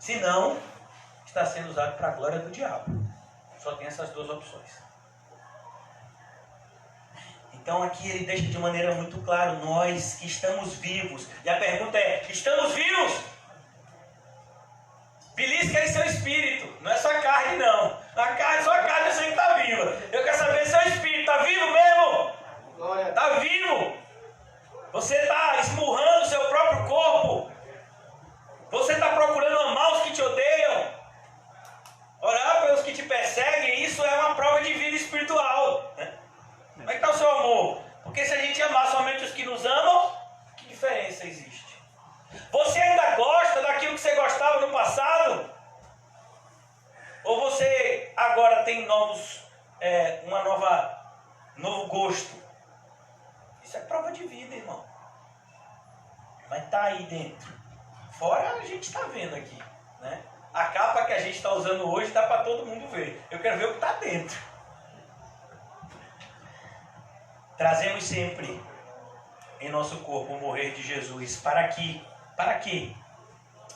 Senão, está sendo usado para a glória do diabo. Só tem essas duas opções. Então aqui ele deixa de maneira muito clara: nós que estamos vivos. E a pergunta é: estamos vivos? Belisca aí seu espírito, não é só carne não. A carne, só a carne eu sei que está viva. Eu quero saber se seu espírito está vivo mesmo? Está vivo? Você está esmurrando o seu próprio corpo? Você está procurando amar os que te odeiam? Orar pelos que te perseguem? Isso é uma prova de vida espiritual, né? Como é que está o seu amor? Porque se a gente amar somente os que nos amam, que diferença existe? Você ainda gosta daquilo que você gostava no passado? Ou você agora tem novo gosto? Isso é prova de vida, irmão. Mas está aí dentro. Fora a gente está vendo aqui, né? A capa que a gente está usando hoje dá para todo mundo ver. Eu quero ver o que está dentro. Trazemos sempre em nosso corpo o morrer de Jesus. Para quê?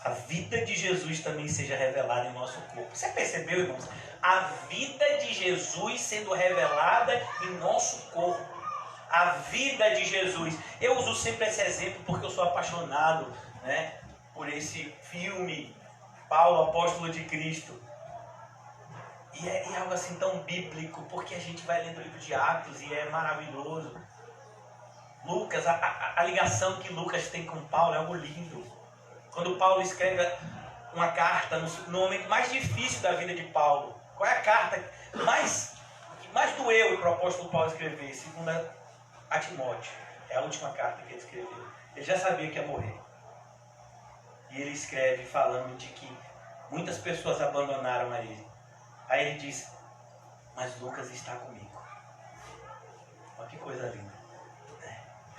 A vida de Jesus também seja revelada em nosso corpo. Você percebeu, irmãos? A vida de Jesus sendo revelada em nosso corpo. A vida de Jesus. Eu uso sempre esse exemplo porque eu sou apaixonado, né, por esse filme, Paulo, Apóstolo de Cristo. E é algo assim tão bíblico, porque a gente vai lendo o livro de Atos e é maravilhoso. Lucas, a ligação que Lucas tem com Paulo é algo lindo. Quando Paulo escreve uma carta no momento mais difícil da vida de Paulo, qual é a carta que mais doeu para o apóstolo Paulo escrever? Segunda a Timóteo. É a última carta que ele escreveu. Ele já sabia que ia morrer. E ele escreve falando de que muitas pessoas abandonaram a ele. Aí ele diz: mas Lucas está comigo. Olha que coisa linda.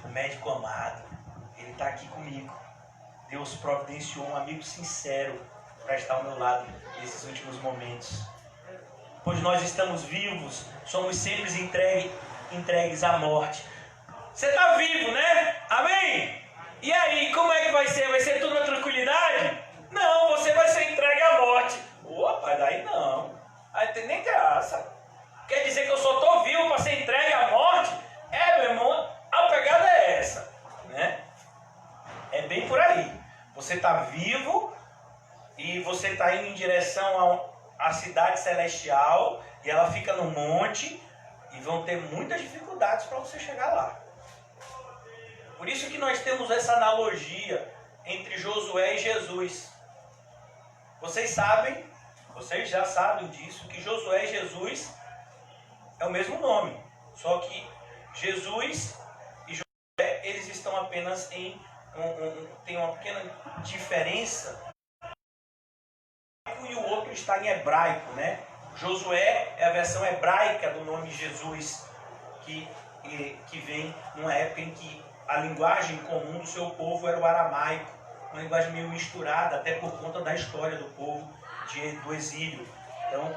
O médico amado, ele está aqui comigo. Deus providenciou um amigo sincero para estar ao meu lado nesses últimos momentos. Pois nós estamos vivos, somos sempre entregues à morte. Você está vivo, né? Amém? E aí, como é que vai ser? Vai ser tudo na tranquilidade? Não, você vai ser entregue à morte. Opa, daí não. Aí tem nem graça. Quer dizer que eu só estou vivo para ser entregue à morte? Meu irmão, a pegada é essa, né? É bem por aí. Você está vivo e você está indo em direção à cidade celestial e ela fica no monte e vão ter muitas dificuldades para você chegar lá. Por isso que nós temos essa analogia entre Josué e Jesus. Vocês já sabem disso, que Josué e Jesus é o mesmo nome. Só que Jesus e Josué, eles estão apenas em... tem uma pequena diferença. E o outro está em hebraico, né? Josué é a versão hebraica do nome Jesus, que vem numa época em que a linguagem comum do seu povo era o aramaico, uma linguagem meio misturada, até por conta da história do povo do exílio. Então,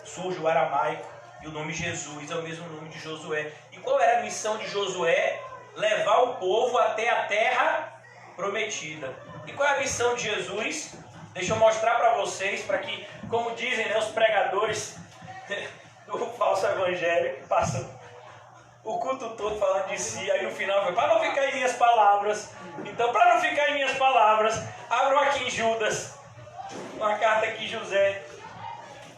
surge o aramaico e o nome Jesus é o mesmo nome de Josué. E qual era a missão de Josué? Levar o povo até a terra prometida. E qual é a missão de Jesus? Deixa eu mostrar para vocês, para que, como dizem, né, os pregadores do falso evangelho, que passam o culto todo falando de si, aí no final, para não ficar em minhas palavras, então, para não ficar em minhas palavras, abram aqui em Judas, uma carta que José,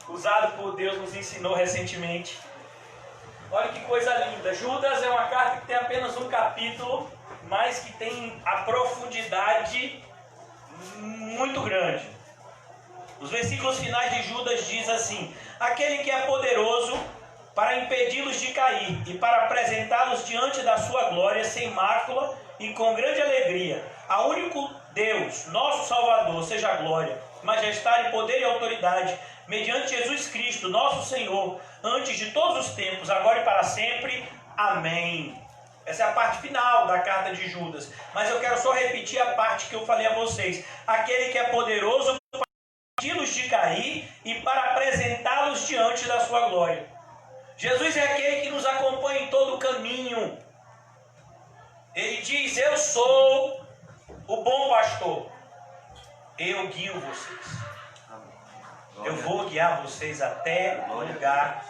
usado por Deus, nos ensinou recentemente. Olha que coisa linda. Judas é uma carta que tem apenas um capítulo, mas que tem a profundidade muito grande. Os versículos finais de Judas diz assim: aquele que é poderoso para impedi-los de cair e para apresentá-los diante da sua glória sem mácula e com grande alegria. A único Deus, nosso Salvador, seja a glória, majestade, poder e autoridade, mediante Jesus Cristo, nosso Senhor, antes de todos os tempos, agora e para sempre. Amém. Essa é a parte final da carta de Judas. Mas eu quero só repetir a parte que eu falei a vocês. Aquele que é poderoso para impedi-los de cair e para apresentá-los diante da sua glória. Jesus é aquele que nos acompanha em todo o caminho. Ele diz: eu sou o bom pastor. Eu guio vocês. Eu vou guiar vocês até o lugar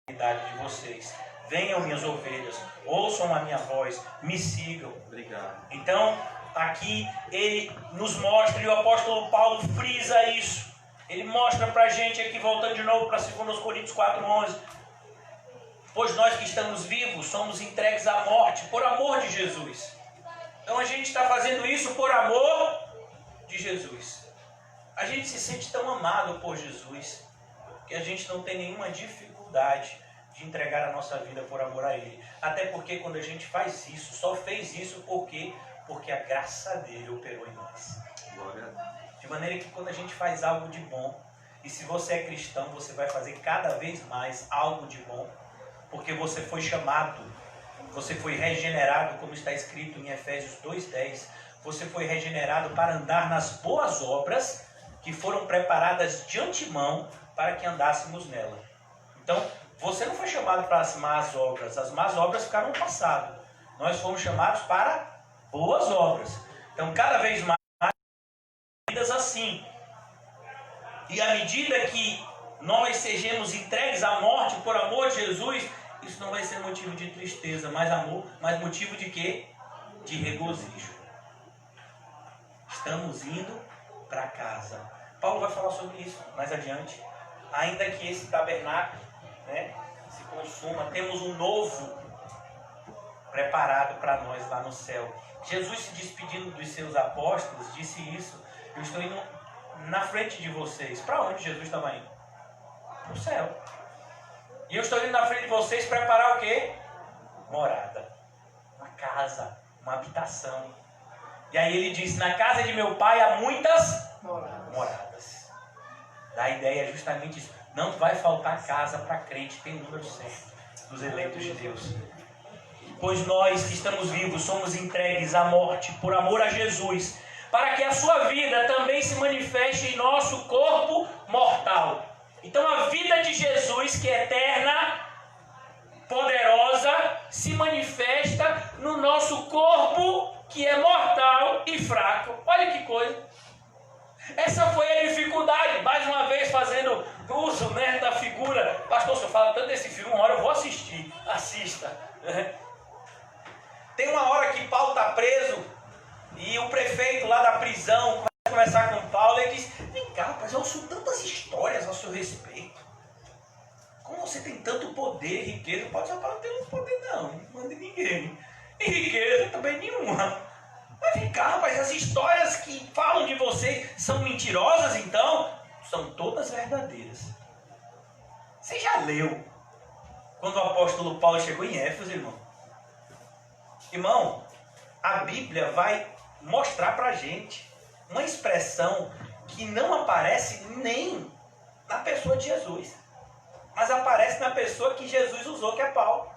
de vocês. Venham, minhas ovelhas, ouçam a minha voz, me sigam. Obrigado. Então, aqui ele nos mostra, e o apóstolo Paulo frisa isso. Ele mostra pra gente aqui, voltando de novo para 2 Coríntios 4:11. Pois nós que estamos vivos somos entregues à morte por amor de Jesus. Então a gente está fazendo isso por amor de Jesus. A gente se sente tão amado por Jesus que a gente não tem nenhuma dificuldade de entregar a nossa vida por amor a Ele. Até porque quando a gente faz isso, só fez isso porque a graça dele operou em nós. Glória a Deus. De maneira que quando a gente faz algo de bom, e se você é cristão, você vai fazer cada vez mais algo de bom, porque você foi chamado, você foi regenerado, como está escrito em Efésios 2:10, você foi regenerado para andar nas boas obras que foram preparadas de antemão para que andássemos nela. Então, você não foi chamado para as más obras ficaram no passado. Nós fomos chamados para boas obras. Então, cada vez mais, vidas assim. E à medida que nós sejamos entregues à morte por amor de Jesus, isso não vai ser motivo de tristeza, mas motivo de quê? De regozijo. Estamos indo para casa. Paulo vai falar sobre isso mais adiante. Ainda que esse tabernáculo, né, se consuma, temos um novo preparado para nós lá no céu. Jesus, se despedindo dos seus apóstolos, disse isso: eu estou indo na frente de vocês. Para onde Jesus estava indo? Para o céu. E eu estou indo na frente de vocês preparar o quê? Morada, uma casa, uma habitação. E aí ele diz: na casa de meu pai há muitas moradas. A ideia é justamente isso. Não vai faltar casa para crente, tem o número certo dos eleitos de Deus. Pois nós que estamos vivos somos entregues à morte por amor a Jesus, para que a sua vida também se manifeste em nosso corpo mortal. Então a vida de Jesus, que é eterna, poderosa, se manifesta no nosso corpo, que é mortal e fraco. Olha que coisa. Essa foi a dificuldade, mais uma vez fazendo uso, né, da figura. Pastor, se eu falo tanto desse filme, uma hora eu vou assistir. Assista. Tem uma hora que Paulo está preso e o prefeito lá da prisão começa a conversar com Paulo e diz: vem cá, rapaz, eu ouço tantas histórias a seu respeito. Como você tem tanto poder e riqueza? Pode ser para não ter muito poder, não manda ninguém. beleza também nenhuma. Mas vem cá, rapaz, as histórias que falam de você são mentirosas, então? São todas verdadeiras. Você já leu quando o apóstolo Paulo chegou em Éfeso, irmão? Irmão, a Bíblia vai mostrar pra gente uma expressão que não aparece nem na pessoa de Jesus, mas aparece na pessoa que Jesus usou, que é Paulo.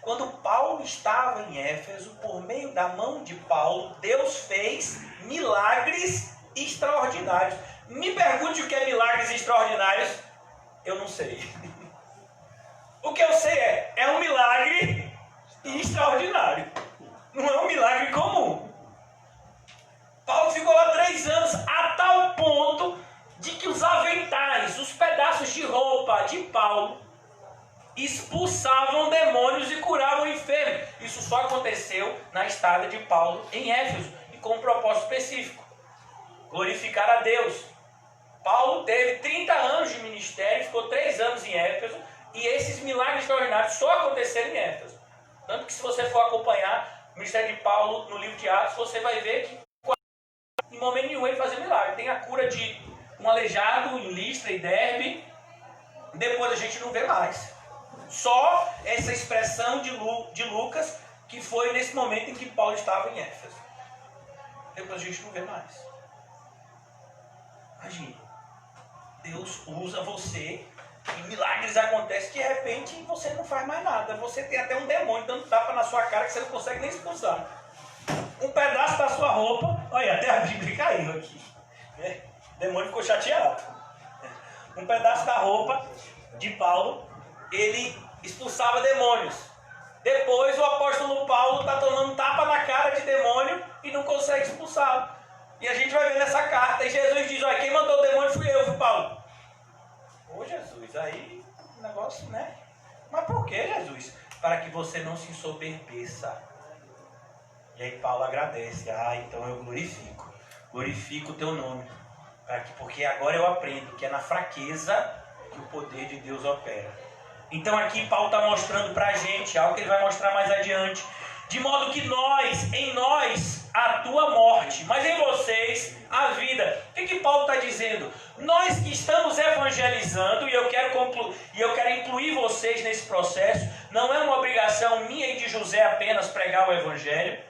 Quando Paulo estava em Éfeso, por meio da mão de Paulo, Deus fez milagres extraordinários. Me pergunte o que é milagres extraordinários, eu não sei. O que eu sei é um milagre extraordinário. Não é um milagre comum. Paulo ficou lá 3 anos, a tal ponto de que os aventais, os pedaços de roupa de Paulo, expulsavam demônios e curavam enfermos. Isso só aconteceu na estada de Paulo em Éfeso, e com um propósito específico: glorificar a Deus. Paulo teve 30 anos de ministério, ficou 3 anos em Éfeso, e esses milagres extraordinários só aconteceram em Éfeso. Tanto que, se você for acompanhar o ministério de Paulo no livro de Atos, você vai ver que em momento nenhum ele fazia milagre. Tem a cura de um aleijado em Listra e Derbe, depois a gente não vê mais. Só essa expressão de Lucas, que foi nesse momento em que Paulo estava em Éfeso. Depois a gente não vê mais. Imagina, Deus usa você e milagres acontecem, de repente você não faz mais nada. Você tem até um demônio dando tapa na sua cara que você não consegue nem expulsar. Um pedaço da sua roupa, olha, até a Bíblia caiu aqui, né? O demônio ficou chateado. Um pedaço da roupa de Paulo, ele expulsava demônios. Depois o apóstolo Paulo está tomando tapa na cara de demônio e não consegue expulsá-lo. E a gente vai ver nessa carta, e Jesus diz: olha, quem mandou o demônio fui eu, Paulo. Ô Jesus, aí o negócio, né? Mas por que, Jesus? Para que você não se ensoberbeça. E aí Paulo agradece: então eu glorifico o teu nome, porque agora eu aprendo que é na fraqueza que o poder de Deus opera. Então aqui Paulo está mostrando para a gente algo que ele vai mostrar mais adiante, de modo que em nós atua a morte, mas em vocês a vida. O que Paulo está dizendo? Nós que estamos evangelizando, e eu quero incluir vocês nesse processo, não é uma obrigação minha e de José apenas pregar o evangelho.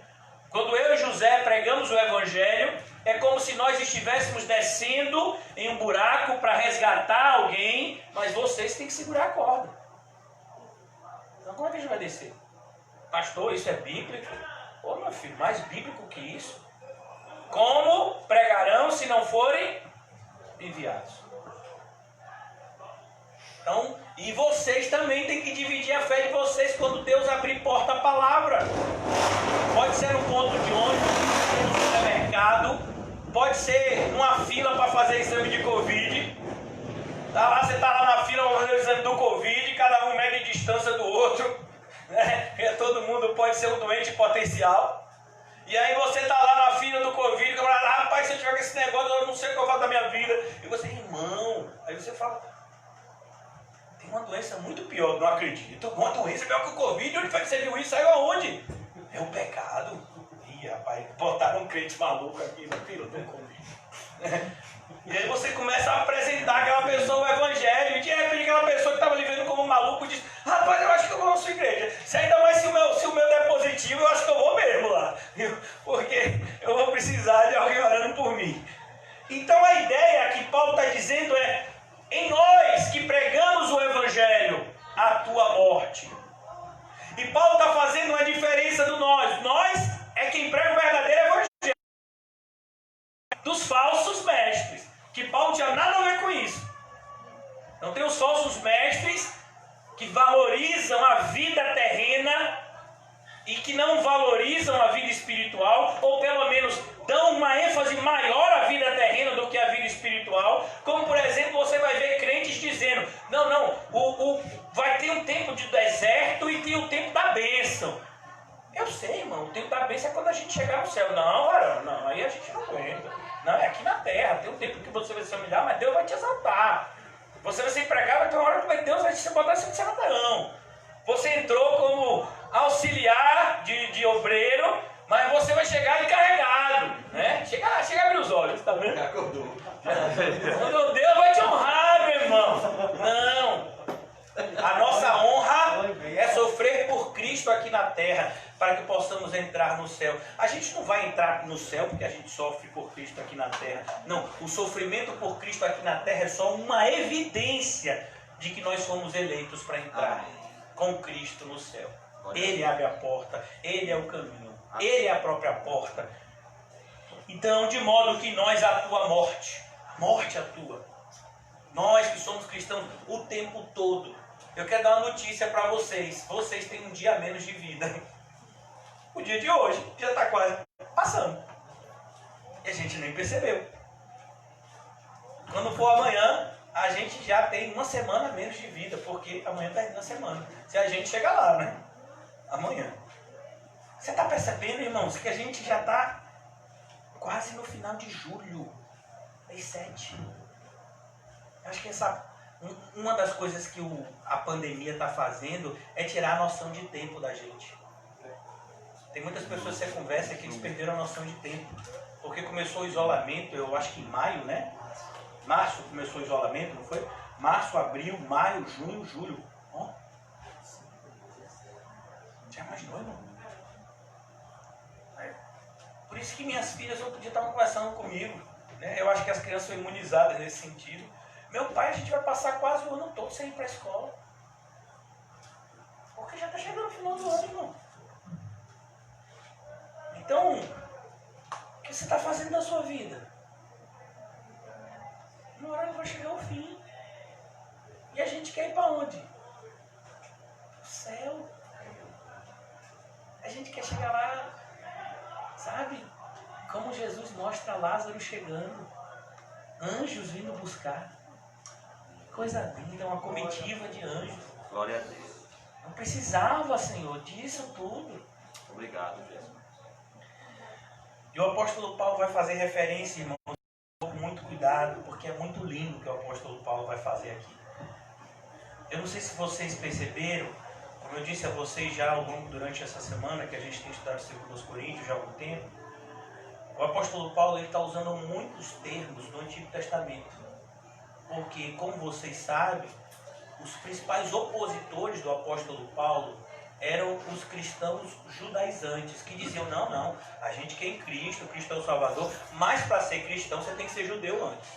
Quando eu e José pregamos o evangelho, é como se nós estivéssemos descendo em um buraco para resgatar alguém, mas vocês têm que segurar a corda. Então como é que a gente vai descer? Pastor, isso é bíblico? Ô meu filho, mais bíblico que isso? Como pregarão se não forem enviados? Então, e vocês também têm que dividir a fé de vocês quando Deus abrir porta à palavra. Pode ser no ponto de ônibus, no supermercado, pode ser numa fila para fazer exame de Covid. Você está lá na fila para fazer o exame do Covid, cada um mede a distância do outro, né? Todo mundo pode ser um doente potencial. E aí você está lá na fila do Covid, e fala: rapaz, se eu tiver com esse negócio, eu não sei o que eu faço da minha vida. E você: irmão, aí você fala: tem uma doença muito pior, não acredito. Uma doença pior que o Covid, onde foi que você viu isso? Saiu aonde? É o pecado. Ih, rapaz, botaram um crente maluco aqui na fila do Covid. E aí você começa a apresentar aquela pessoa o evangelho, e de repente aquela pessoa que estava ali vendo como um maluco diz: rapaz, eu acho que eu vou na sua igreja. Se ainda mais se o meu der positivo, eu acho que eu vou mesmo lá. Porque eu vou precisar de alguém orando por mim. Então a ideia que Paulo está dizendo é: em nós que pregamos o evangelho, atua a morte. E Paulo está fazendo uma diferença do nós. Nós é quem prega o verdadeiro evangelho. Dos falsos mestres. Que Paulo não tinha nada a ver com isso. Não tem os falsos mestres que valorizam a vida terrena e que não valorizam a vida espiritual, ou pelo menos dão uma ênfase maior à vida terrena do que à vida espiritual. Como, por exemplo, você vai ver crentes dizendo: vai ter um tempo de deserto e tem o tempo da bênção. Eu sei, irmão, o tempo da bênção é quando a gente chegar no céu. Não, varão, não, aí a gente não aguenta. Não, é aqui na terra. Tem um tempo que você vai se humilhar, mas Deus vai te exaltar. Você vai se empregar, vai ter uma hora que Deus vai te botar em cima de Adão. Você entrou auxiliar de obreiro, mas você vai chegar encarregado, né? Chega a abrir os olhos, tá vendo? Acordou. Quando Deus vai te honrar, meu irmão. Não. A nossa honra é sofrer por Cristo aqui na terra, para que possamos entrar no céu. A gente não vai entrar no céu porque a gente sofre por Cristo aqui na terra. Não, o sofrimento por Cristo aqui na terra é só uma evidência de que nós fomos eleitos para entrar com Cristo no céu. Ele abre a porta, Ele é o caminho, Ele é a própria porta. Então, de modo que nós atua a morte atua. Nós que somos cristãos o tempo todo. Eu quero dar uma notícia para vocês. Vocês têm um dia a menos de vida. O dia de hoje já está quase passando. E a gente nem percebeu. Quando for amanhã, a gente já tem uma semana a menos de vida, porque amanhã termina a semana. Se a gente chegar lá, né? Amanhã. Você está percebendo, irmãos, que a gente já está quase no final de julho. Mês 7. Acho que uma das coisas que a pandemia está fazendo é tirar a noção de tempo da gente. Tem muitas pessoas que você conversa que eles perderam a noção de tempo. Porque começou o isolamento, eu acho que em maio, né? Março começou o isolamento, não foi? Março, abril, maio, junho, julho. Ó. Já imaginou, irmão? Por isso que minhas filhas outro dia estavam conversando comigo. Né? Eu acho que as crianças são imunizadas nesse sentido. Meu pai, a gente vai passar quase o ano todo sem ir para a escola. Porque já está chegando o final do ano, irmão. Então, o que você está fazendo da sua vida? Uma hora vai chegar o fim. E a gente quer ir para onde? Para o céu. A gente quer chegar lá, sabe? Como Jesus mostra Lázaro chegando. Anjos vindo buscar. Coisa linda, uma comitiva de anjos. Glória a Deus. Não precisava, Senhor, disso tudo. Obrigado, Jesus. E o apóstolo Paulo vai fazer referência, irmão, com muito cuidado, porque é muito lindo o que o apóstolo Paulo vai fazer aqui. Eu não sei se vocês perceberam, como eu disse a vocês já durante essa semana, que a gente tem estudado 2 Coríntios já há algum tempo, o apóstolo Paulo está usando muitos termos do Antigo Testamento. Porque, como vocês sabem, os principais opositores do apóstolo Paulo eram os cristãos judaizantes, que diziam, não, a gente quer em Cristo, Cristo é o Salvador, mas para ser cristão você tem que ser judeu antes.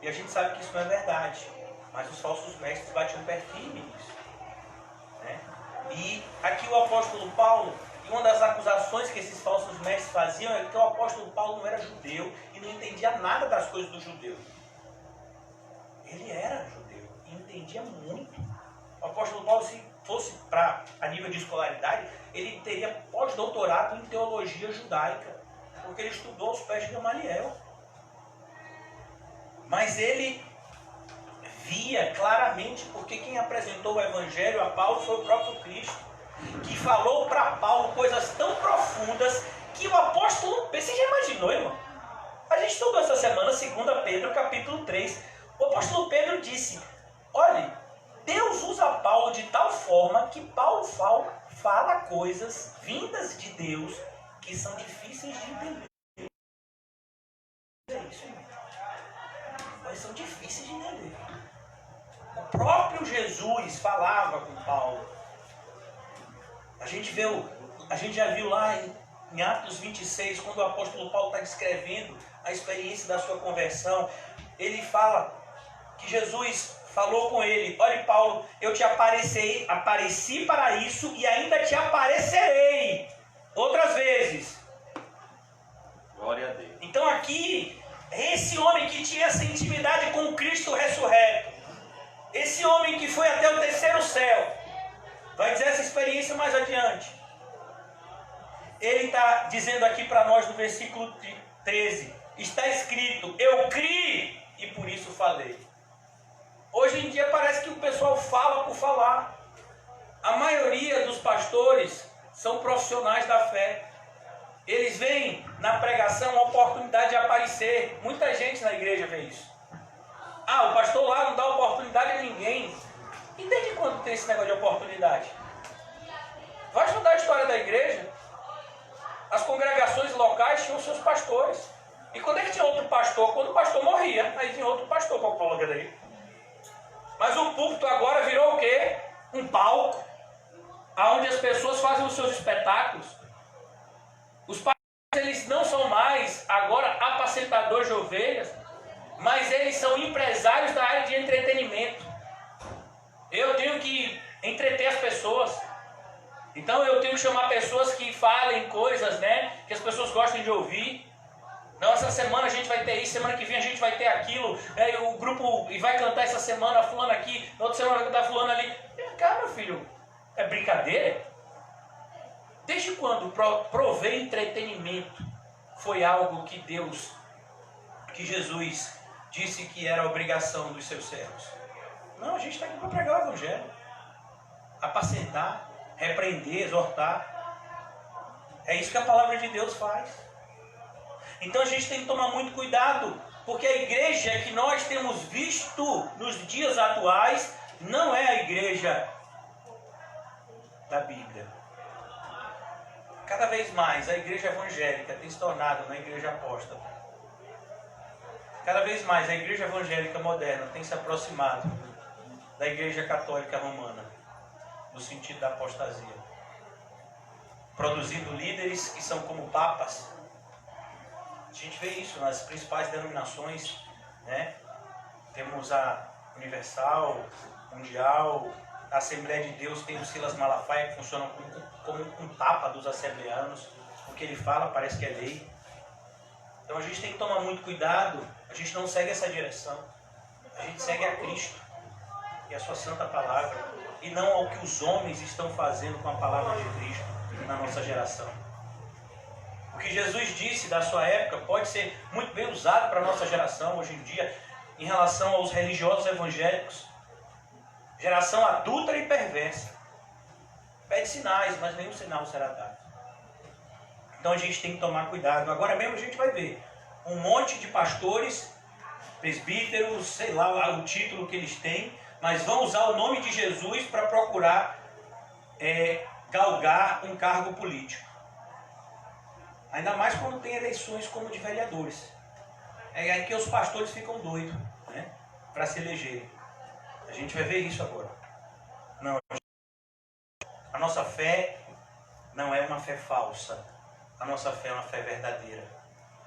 E a gente sabe que isso não é verdade, mas os falsos mestres batiam pé firme nisso. Né? E aqui o apóstolo Paulo, e uma das acusações que esses falsos mestres faziam é que o apóstolo Paulo não era judeu e não entendia nada das coisas do judeu. Ele era judeu e entendia muito. O apóstolo Paulo, se fosse a nível de escolaridade, ele teria pós-doutorado em teologia judaica, porque ele estudou aos pés de Gamaliel. Mas ele via claramente, porque quem apresentou o evangelho a Paulo foi o próprio Cristo, que falou para Paulo coisas tão profundas que o apóstolo... Você já imaginou, irmão? A gente estudou essa semana 2 Pedro capítulo 3. O apóstolo Pedro disse, olhe, Deus usa Paulo de tal forma que Paulo fala coisas vindas de Deus que são difíceis de entender. É isso, irmão. Mas são difíceis de entender. O próprio Jesus falava com Paulo. A gente já viu lá em Atos 26, quando o apóstolo Paulo está descrevendo a experiência da sua conversão, ele fala que Jesus falou com ele, olha Paulo, eu te apareci para isso e ainda te aparecerei outras vezes. Glória a Deus. Então aqui, esse homem que tinha essa intimidade com o Cristo ressurreto, esse homem que foi até o 3º céu, vai dizer essa experiência mais adiante. Ele está dizendo aqui para nós no versículo 13, está escrito, eu criei e por isso falei. Hoje em dia parece que o pessoal fala por falar. A maioria dos pastores são profissionais da fé. Eles veem na pregação a oportunidade de aparecer. Muita gente na igreja vê isso. O pastor lá não dá oportunidade a ninguém. E desde quando tem esse negócio de oportunidade? Vai estudar a história da igreja. As congregações locais tinham seus pastores. E quando é que tinha outro pastor? Quando o pastor morria, aí tinha outro pastor para colocar daí. Mas o púlpito agora virou o quê? Um palco, onde as pessoas fazem os seus espetáculos. Os pastores, eles não são mais agora apacentadores de ovelhas, mas eles são empresários da área de entretenimento. Eu tenho que entreter as pessoas. Então eu tenho que chamar pessoas que falem coisas, né, que as pessoas gostem de ouvir. Não, essa semana a gente vai ter isso, semana que vem a gente vai ter aquilo, o grupo e vai cantar essa semana fulano aqui, na outra semana vai cantar fulano ali. Vem cá, meu filho, é brincadeira? Desde quando prover entretenimento foi algo que Deus, que Jesus disse que era a obrigação dos seus servos? Não, a gente está aqui para pregar o evangelho, apacentar, repreender, exortar. É isso que a palavra de Deus faz. Então a gente tem que tomar muito cuidado, porque a igreja que nós temos visto nos dias atuais não é a igreja da Bíblia. Cada vez mais a igreja evangélica tem se tornado uma igreja apóstata. Cada vez mais a igreja evangélica moderna tem se aproximado da igreja católica romana, no sentido da apostasia, produzindo líderes que são como papas. A gente vê isso nas principais denominações, né? Temos a Universal, Mundial, a Assembleia de Deus tem o Silas Malafaia, que funciona como um papa dos assembleanos. O que ele fala parece que é lei. Então a gente tem que tomar muito cuidado. A gente não segue essa direção. A gente segue a Cristo e a sua santa palavra, e não ao que os homens estão fazendo com a palavra de Cristo na nossa geração. O que Jesus disse da sua época pode ser muito bem usado para a nossa geração hoje em dia, em relação aos religiosos evangélicos. Geração adúltera e perversa. Pede sinais, mas nenhum sinal será dado. Então a gente tem que tomar cuidado. Agora mesmo a gente vai ver um monte de pastores, presbíteros, sei lá o título que eles têm, mas vão usar o nome de Jesus para procurar galgar um cargo político. Ainda mais quando tem eleições como de vereadores. É aí que os pastores ficam doidos, né, para se elegerem. A gente vai ver isso agora. Não, a nossa fé não é uma fé falsa. A nossa fé é uma fé verdadeira.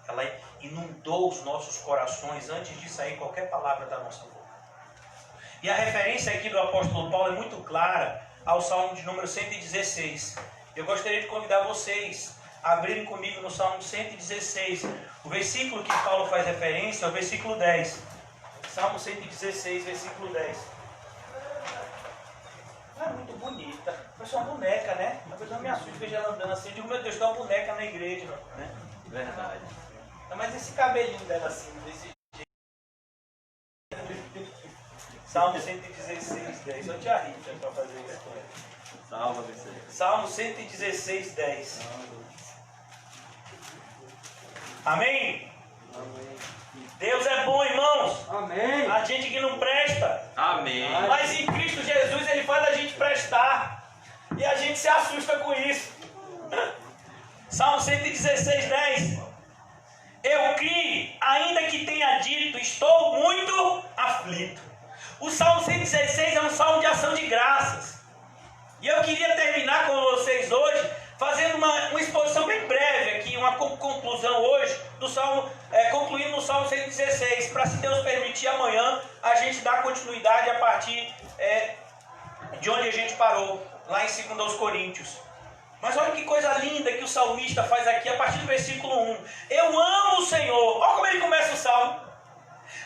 Ela inundou os nossos corações antes de sair qualquer palavra da nossa boca. E a referência aqui do apóstolo Paulo é muito clara ao Salmo de número 116. Eu gostaria de convidar vocês a abrirem comigo no Salmo 116. O versículo que Paulo faz referência é o versículo 10. Salmo 116, versículo 10. É muito bonita. Parece uma boneca, né? A pessoa me assusta, veja ela andando assim. Eu digo, meu Deus, tem uma boneca na igreja, né? Verdade. Mas esse cabelinho dela assim, desse jeito. Salmo 116, 10. Eu te arrisco para fazer isso. Salva você. Salmo 116, 10. Amém? Amém. Deus é bom, irmãos. Amém. A gente que não presta. Amém. Mas em Cristo Jesus Ele faz a gente prestar. E a gente se assusta com isso. Salmo 116, 10. Eu criei, ainda que tenha dito, estou muito aflito. O Salmo 116 é um salmo de ação de graças. E eu queria terminar com vocês hoje, fazendo uma exposição bem breve aqui, uma conclusão hoje, do Salmo, concluindo no Salmo 116, para, se Deus permitir, amanhã a gente dar continuidade a partir de onde a gente parou, lá em 2 Coríntios. Mas olha que coisa linda que o salmista faz aqui, a partir do versículo 1. Eu amo o Senhor. Olha como ele começa o salmo.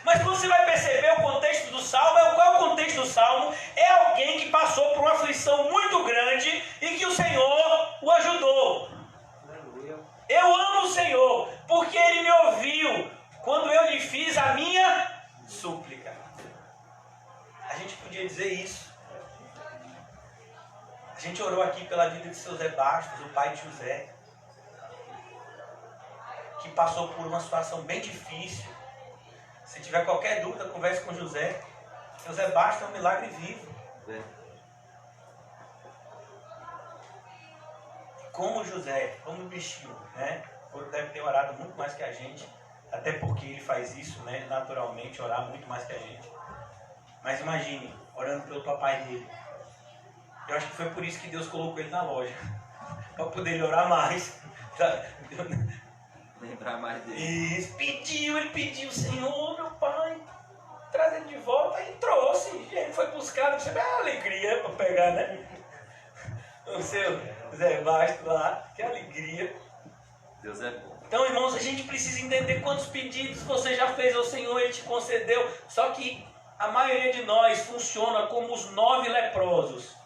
Mas quando você vai perceber o contexto do salmo, qual é o contexto do salmo? É alguém que passou por uma aflição muito grande e que o Senhor o ajudou. Eu amo o Senhor, porque Ele me ouviu quando eu lhe fiz a minha súplica. A gente podia dizer isso. A gente orou aqui pela vida de seu Zé Bastos, o pai de José, que passou por uma situação bem difícil. Se tiver qualquer dúvida, converse com José. Seu Zé Bastos é um milagre vivo. como José, como o bichinho, né? Ele deve ter orado muito mais que a gente, até porque ele faz isso, né? Naturalmente, orar muito mais que a gente. Mas imagine, orando pelo papai dele. Eu acho que foi por isso que Deus colocou ele na loja, para poder ele orar mais. Lembrar mais dele. Isso, ele pediu, Senhor, meu pai, traz ele de volta, e trouxe. Ele foi buscar, você vê a alegria para pegar, né? O seu Zé Basto lá, que alegria. Deus é bom. Então, irmãos, a gente precisa entender quantos pedidos você já fez ao Senhor, Ele te concedeu. Só que a maioria de nós funciona como os 9 leprosos.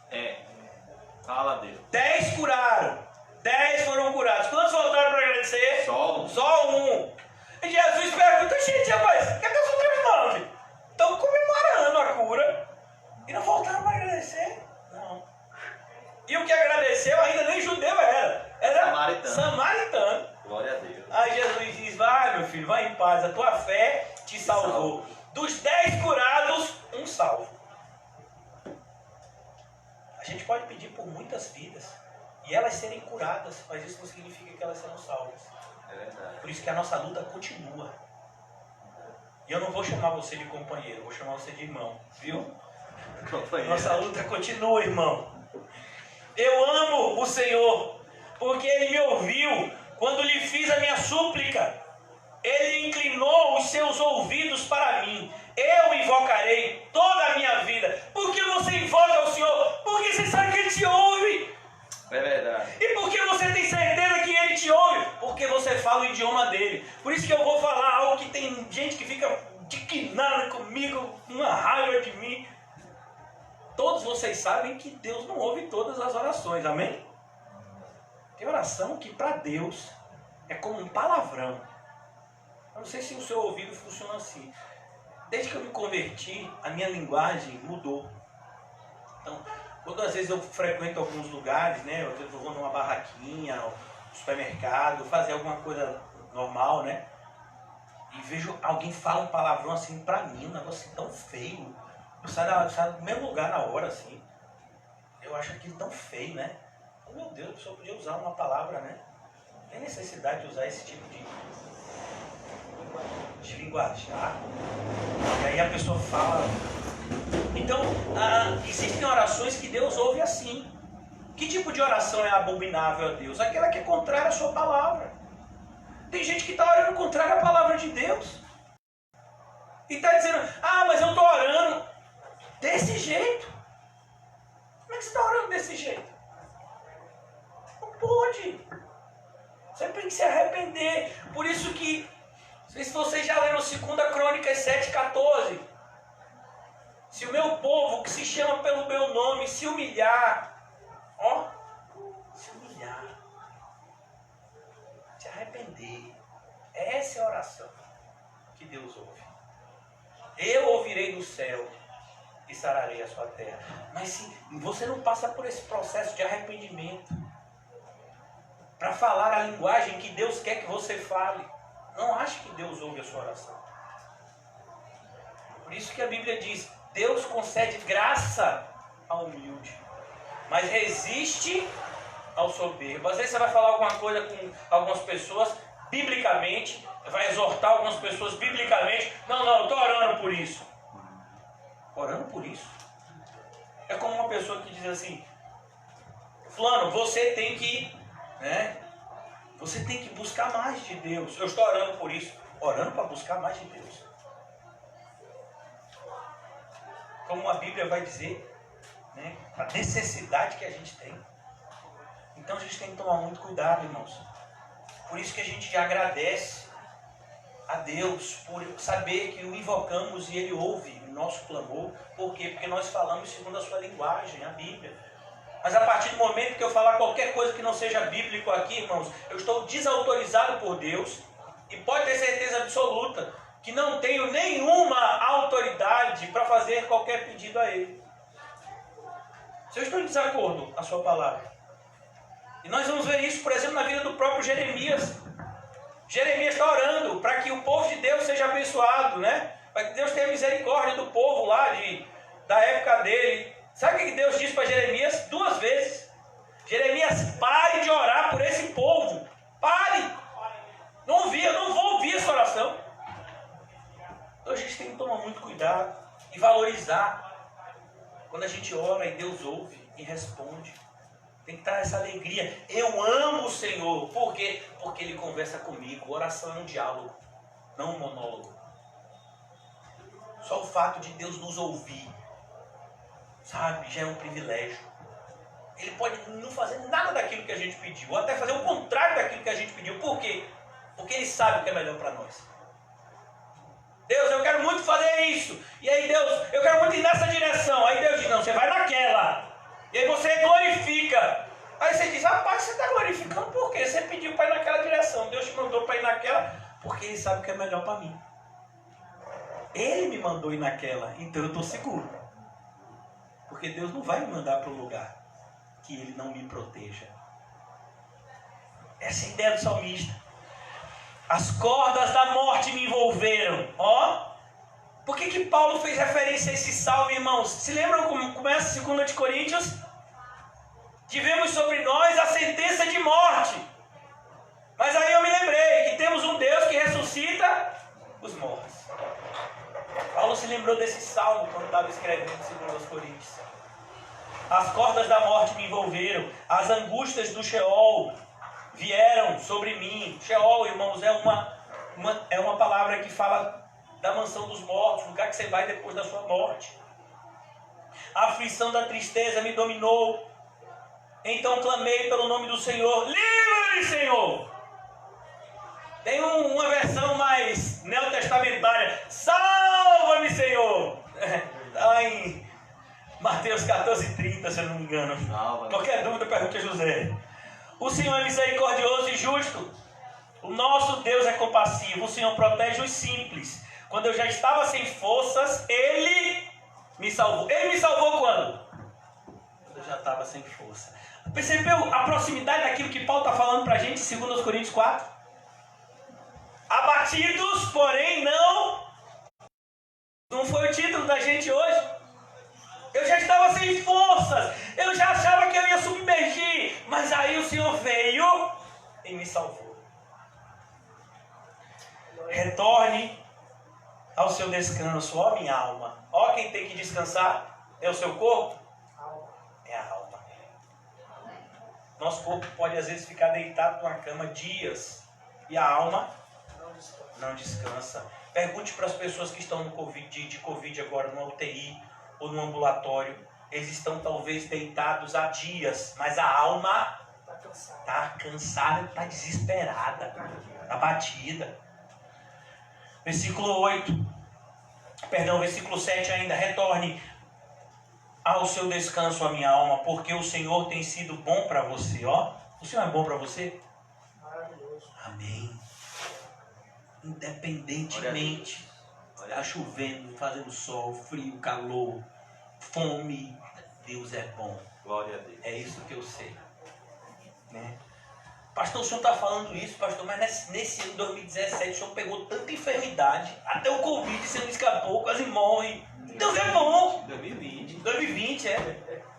Fala, Deus. 10 curaram, 10 foram curados. Quantos voltaram para agradecer? Só um. E Jesus pergunta, gente, rapaz, cadê os outros 9? Estão comemorando a cura e não voltaram para agradecer? Não. E o que agradeceu ainda nem judeu era samaritano. Glória a Deus. Aí Jesus diz, vai meu filho, vai em paz, a tua fé te salvou. Dos 10 curados, um salvo. A gente pode pedir por muitas vidas e elas serem curadas, mas isso não significa que elas serão salvas. É verdade. Por isso que a nossa luta continua. E eu não vou chamar você de companheiro, eu vou chamar você de irmão, viu? Companheiro. Nossa luta continua, irmão. Eu amo o Senhor, porque Ele me ouviu quando lhe fiz a minha súplica. Ele inclinou os seus ouvidos para mim. Eu invocarei toda a minha vida. Por que você invoca o Senhor? Porque você sabe que Ele te ouve. É verdade. E por que você tem certeza que Ele te ouve? Porque você fala o idioma dele. Por isso que eu vou falar algo que tem gente que fica indignada comigo, uma raiva de mim. Todos vocês sabem que Deus não ouve todas as orações, amém? Tem oração que para Deus é como um palavrão. Eu não sei se o seu ouvido funciona assim. Desde que eu me converti, a minha linguagem mudou. Então, quando às vezes eu frequento alguns lugares, né? Eu vou numa barraquinha, no supermercado, fazer alguma coisa normal, né? E vejo alguém falar um palavrão assim pra mim, um negócio tão feio. Eu saio do mesmo lugar na hora, assim. Eu acho aquilo tão feio, né? Oh, meu Deus, a pessoa podia usar uma palavra, né? Não tem necessidade de usar esse tipo de linguajar. E aí a pessoa fala. Então, existem orações que Deus ouve assim. Que tipo de oração é abominável a Deus? Aquela que é contrária à sua palavra. Tem gente que está orando contrário à palavra de Deus. E está dizendo, mas eu estou orando desse jeito. Como é que você está orando desse jeito? Não pode. Você tem que se arrepender. Por isso que, não sei se vocês já leram 2 Crônicas 7,14. Se o meu povo, que se chama pelo meu nome, se humilhar, se humilhar, se arrepender, essa é a oração que Deus ouve. Eu ouvirei do céu e sararei a sua terra. Mas se você não passa por esse processo de arrependimento, para falar a linguagem que Deus quer que você fale, não ache que Deus ouve a sua oração. Por isso que a Bíblia diz, Deus concede graça ao humilde, mas resiste ao soberbo. Às vezes você vai falar alguma coisa com algumas pessoas, biblicamente, vai exortar algumas pessoas biblicamente. Não, eu estou orando por isso. Orando por isso? É como uma pessoa que diz assim, fulano, você tem que, você tem que buscar mais de Deus. Eu estou orando por isso. Orando para buscar mais de Deus. Como a Bíblia vai dizer, a necessidade que a gente tem. Então a gente tem que tomar muito cuidado, irmãos. Por isso que a gente agradece a Deus por saber que o invocamos e Ele ouve o nosso clamor. Por quê? Porque nós falamos segundo a sua linguagem, a Bíblia. Mas a partir do momento que eu falar qualquer coisa que não seja bíblico aqui, irmãos, eu estou desautorizado por Deus e pode ter certeza absoluta que não tenho nenhuma autoridade para fazer qualquer pedido a Ele. Se eu estou em desacordo com a sua palavra, e nós vamos ver isso, por exemplo, na vida do próprio Jeremias. Jeremias está orando para que o povo de Deus seja abençoado, para que Deus tenha misericórdia do povo lá da época dele. Sabe o que Deus disse para Jeremias? 2 vezes. Jeremias, pare de orar por esse povo. Pare. Eu não vou ouvir essa oração. Então a gente tem que tomar muito cuidado e valorizar quando a gente ora e Deus ouve e responde. Tem que dar essa alegria. Eu amo o Senhor. Por quê? Porque Ele conversa comigo. Oração é um diálogo, não um monólogo. Só o fato de Deus nos ouvir, sabe, já é um privilégio. Ele pode não fazer nada daquilo que a gente pediu, ou até fazer o contrário daquilo que a gente pediu. Por quê? Porque Ele sabe o que é melhor para nós. Deus, eu quero muito fazer isso. E aí Deus, eu quero muito ir nessa direção. Aí Deus diz, não, você vai naquela. E aí você glorifica. Aí você diz, rapaz, você está glorificando por quê? Você pediu para ir naquela direção. Deus te mandou para ir naquela, porque Ele sabe o que é melhor para mim. Ele me mandou ir naquela, então eu estou seguro. Porque Deus não vai me mandar para um lugar que Ele não me proteja. Essa é a ideia do salmista. As cordas da morte me envolveram. Por que Paulo fez referência a esse salmo, irmãos? Se lembram como começa 2 Coríntios? Tivemos sobre nós a sentença de morte. Mas aí eu me lembrei que temos um Deus que ressuscita os mortos. Paulo se lembrou desse salmo quando estava escrevendo 2 Coríntios. As cordas da morte me envolveram, as angústias do Sheol vieram sobre mim. Sheol, irmãos, é uma palavra que fala da mansão dos mortos, lugar que você vai depois da sua morte. A aflição da tristeza me dominou. Então clamei pelo nome do Senhor. Livra-me, Senhor! Tem uma versão mais neotestamentária. Salva-me, Senhor! Está lá em Mateus 14:30, se eu não me engano. Salva-me. Qualquer dúvida, pergunte a José. O Senhor é misericordioso e justo. O nosso Deus é compassivo. O Senhor protege os simples. Quando eu já estava sem forças, Ele me salvou. Ele me salvou quando? Quando eu já estava sem força. Percebeu a proximidade daquilo que Paulo está falando para a gente em 2 Coríntios 4? Abatidos, porém não foi o título da gente hoje. Eu já estava sem forças, eu já achava que eu ia submergir, mas aí o Senhor veio e me salvou. Retorne ao seu descanso, ó minha alma. Ó, quem tem que descansar é o seu corpo? É a alma. Nosso corpo pode às vezes ficar deitado numa cama dias e a alma não descansa. Pergunte para as pessoas que estão no COVID, de Covid agora, no UTI ou no ambulatório. Eles estão talvez deitados há dias, mas a alma está cansada, está desesperada, abatida. Versículo 7 ainda. Retorne ao seu descanso, a minha alma, porque o Senhor tem sido bom para você. O Senhor é bom para você? Maravilhoso. Amém. Independentemente, está chovendo, fazendo sol, frio, calor, fome, Deus é bom. Glória a Deus. É isso que eu sei, né? Pastor, o senhor está falando isso, pastor, mas nesse ano de 2017 o senhor pegou tanta enfermidade, até o Covid você não escapou, quase morre. Deus é bom. 2020,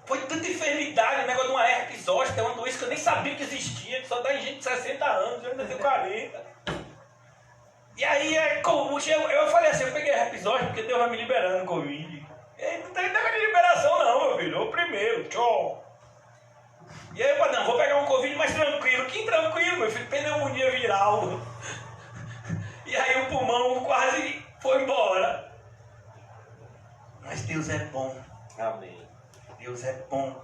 Foi tanta enfermidade, o negócio de uma herpes zoster, é uma doença que eu nem sabia que existia, que só dá em gente de 60 anos, eu ainda tenho 40. E aí, eu falei assim, eu peguei herpes zoster porque Deus vai me liberando no Covid. E aí, não tem negócio de liberação não, meu filho, eu primeiro, tchau. E aí eu falei, não, vou pegar um Covid mais tranquilo. Que tranquilo, meu filho, pneumonia viral. E aí o pulmão quase foi embora. Mas Deus é bom. Amém. Deus é bom.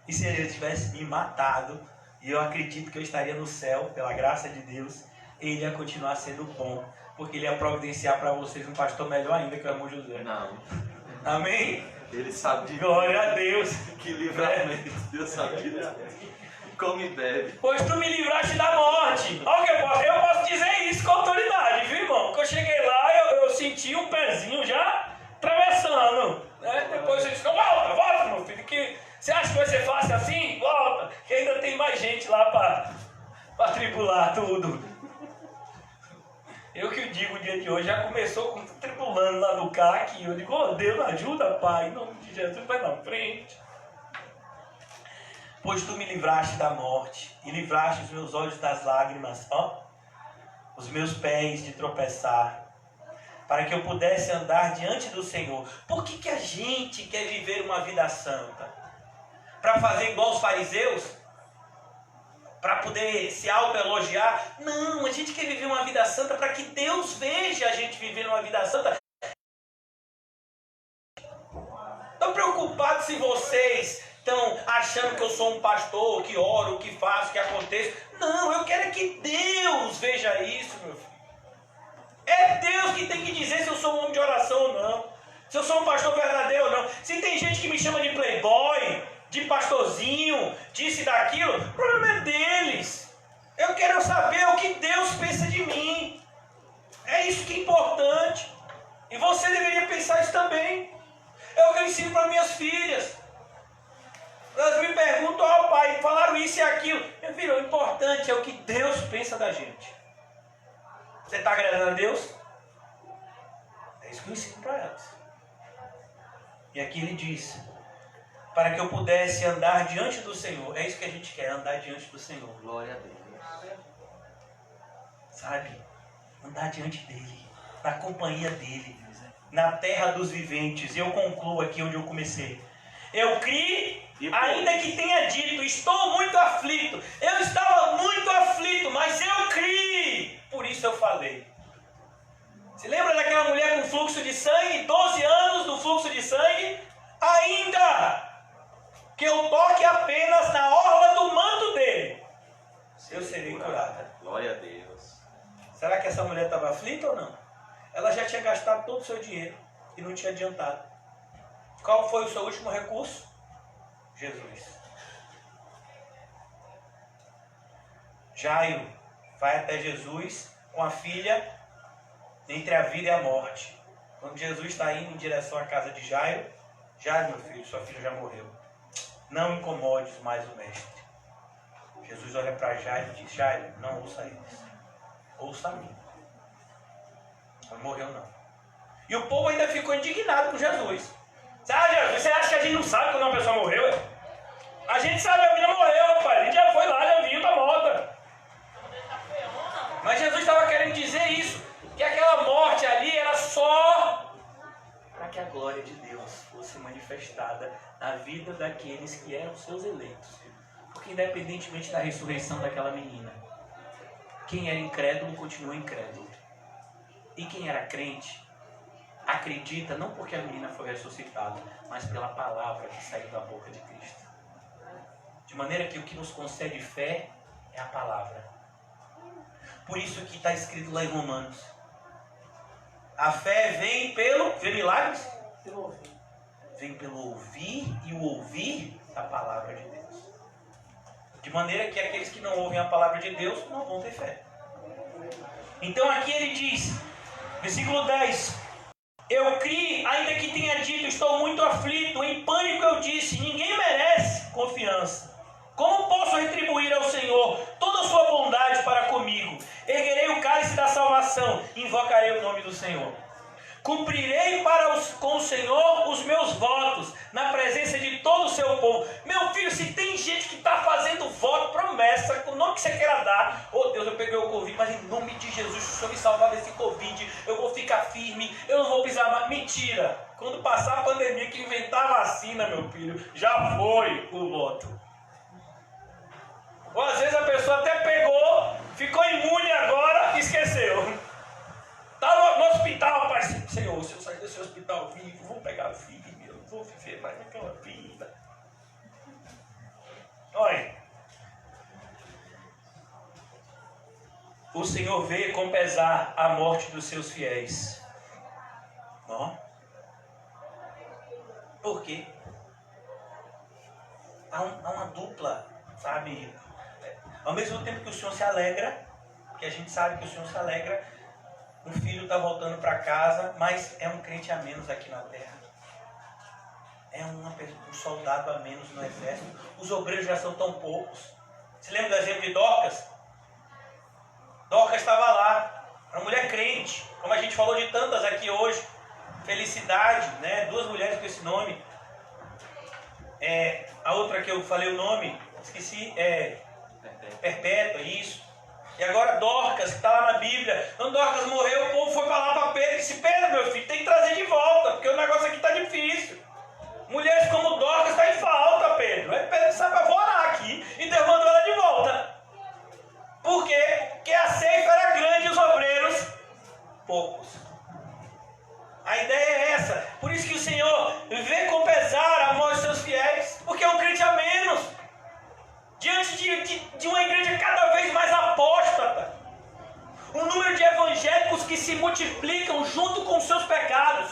E se Ele tivesse me matado, e eu acredito que eu estaria no céu, pela graça de Deus, Ele ia continuar sendo bom. Porque Ele ia providenciar para vocês um pastor melhor ainda que o irmão José. Não. Amém? Ele sabe de Glória a Deus. que livramento. Deus sabe de come e bebe. Pois tu me livraste da morte. Olha o que eu posso dizer isso com autoridade, viu, irmão? Porque eu cheguei lá, eu senti um pezinho já atravessando, né? Depois você disse, volta, meu filho, que você acha que vai ser fácil assim? Volta, que ainda tem mais gente lá para tribular tudo. Eu que o digo, o dia de hoje já começou com tribulando lá no CAC, eu digo, Deus, ajuda, Pai, em nome de Jesus, vai na frente. Pois tu me livraste da morte e livraste os meus olhos das lágrimas, os meus pés de tropeçar, para que eu pudesse andar diante do Senhor. Por que a gente quer viver uma vida santa? Para fazer igual os fariseus? Para poder se auto-elogiar? Não, a gente quer viver uma vida santa para que Deus veja a gente viver uma vida santa. Estou preocupado se vocês estão achando que eu sou um pastor, que oro, que faço, que aconteça. Não, eu quero que Deus veja isso, meu filho. É Deus que tem que dizer se eu sou um homem de oração ou não. Se eu sou um pastor verdadeiro ou não. Se tem gente que me chama de playboy, de pastorzinho, disso e daquilo, o problema é deles. Eu quero saber o que Deus pensa de mim. É isso que é importante. E você deveria pensar isso também. É o que eu ensino para minhas filhas. Elas me perguntam, pai, falaram isso e aquilo. Meu filho, o importante é o que Deus pensa da gente. Você está agradando a Deus? É isso que eu ensino para elas. E aqui ele diz, para que eu pudesse andar diante do Senhor. É isso que a gente quer, andar diante do Senhor. Glória a Deus. Sabe? Andar diante dele, na companhia dele, na terra dos viventes. E eu concluo aqui onde eu comecei. Eu criei, ainda que tenha dito, estou muito aflito. Eu estava muito aflito, mas eu criei. Por isso eu falei. Se lembra daquela mulher com fluxo de sangue? 12 anos do fluxo de sangue? Ainda que eu toque apenas na orla do manto dele, eu serei curada. Glória a Deus. Será que essa mulher estava aflita ou não? Ela já tinha gastado todo o seu dinheiro e não tinha adiantado. Qual foi o seu último recurso? Jesus. Jairo vai até Jesus com a filha entre a vida e a morte. Quando Jesus está indo em direção à casa de Jairo, Jairo, meu filho, sua filha já morreu. Não incomodes mais o mestre. Jesus olha para Jairo e diz, Jairo, não ouça eles. Ouça a mim. Não morreu não. E o povo ainda ficou indignado com Jesus. Jesus, você acha que a gente não sabe quando uma pessoa morreu? A gente sabe, a menina morreu, rapaz. A gente já foi lá, já viu, tá morta. Mas Jesus estava querendo dizer isso, que aquela morte ali era só para que a glória de Deus fosse manifestada na vida daqueles que eram seus eleitos. Porque independentemente da ressurreição daquela menina, quem era incrédulo continua incrédulo. E quem era crente, acredita não porque a menina foi ressuscitada, mas pela palavra que saiu da boca de Cristo. De maneira que o que nos concede fé é a palavra. Por isso que está escrito lá em Romanos. A fé vem pelo... Vê milagres? Vem pelo ouvir e o ouvir da palavra de Deus. De maneira que aqueles que não ouvem a palavra de Deus não vão ter fé. Então aqui ele diz, versículo 10. Eu criei, ainda que tenha dito, estou muito aflito, em pânico eu disse, ninguém merece confiança. Como posso retribuir ao Senhor toda a sua bondade para comigo? Erguerei o cálice da salvação, invocarei o nome do Senhor. Cumprirei com o Senhor os meus votos, na presença de todo o seu povo. Meu filho, se tem gente que está fazendo voto, promessa, com o nome que você queira dar. Oh Deus, eu peguei o Covid, mas em nome de Jesus, se o Senhor me salvar desse Covid, eu vou ficar firme, eu não vou pisar mais. Mentira! Quando passar a pandemia, que inventar a vacina, meu filho, já foi o voto. Ou às vezes a pessoa até pegou, ficou imune agora e esqueceu. Está no hospital, rapaz. Senhor, se eu sair desse hospital vivo, vou pegar firme, eu não vou viver mais naquela vida. Olha, o Senhor vê com pesar a morte dos seus fiéis. Não? Por quê? Há uma dupla, sabe? Ao mesmo tempo que o Senhor se alegra, que a gente sabe que o Senhor se alegra, um filho está voltando para casa, mas é um crente a menos aqui na terra. É um soldado a menos no exército. Os obreiros já são tão poucos. Você lembra do exemplo de Dorcas? Dorcas estava lá, uma mulher crente, como a gente falou de tantas aqui hoje. Felicidade, né? 2 mulheres com esse nome. A outra que eu falei o nome, Esqueci, Perpétua, isso. E agora Dorcas, que está lá na Bíblia. Quando Dorcas morreu, o povo foi para lá para Pedro e disse: Pedro, meu filho, tem que trazer de volta, porque o negócio aqui está difícil. Mulheres como Dorcas está em falta, Pedro. Aí Pedro disse: vou orar aqui, e Deus mandou ela de volta. Por quê? Porque a ceifa era grande e os obreiros poucos. A ideia é essa. Por isso que o Senhor vê com pesar a morte dos seus fiéis, porque é um crente a menos. Diante de uma igreja cada vez mais apóstata. Um número de evangélicos que se multiplicam junto com seus pecados.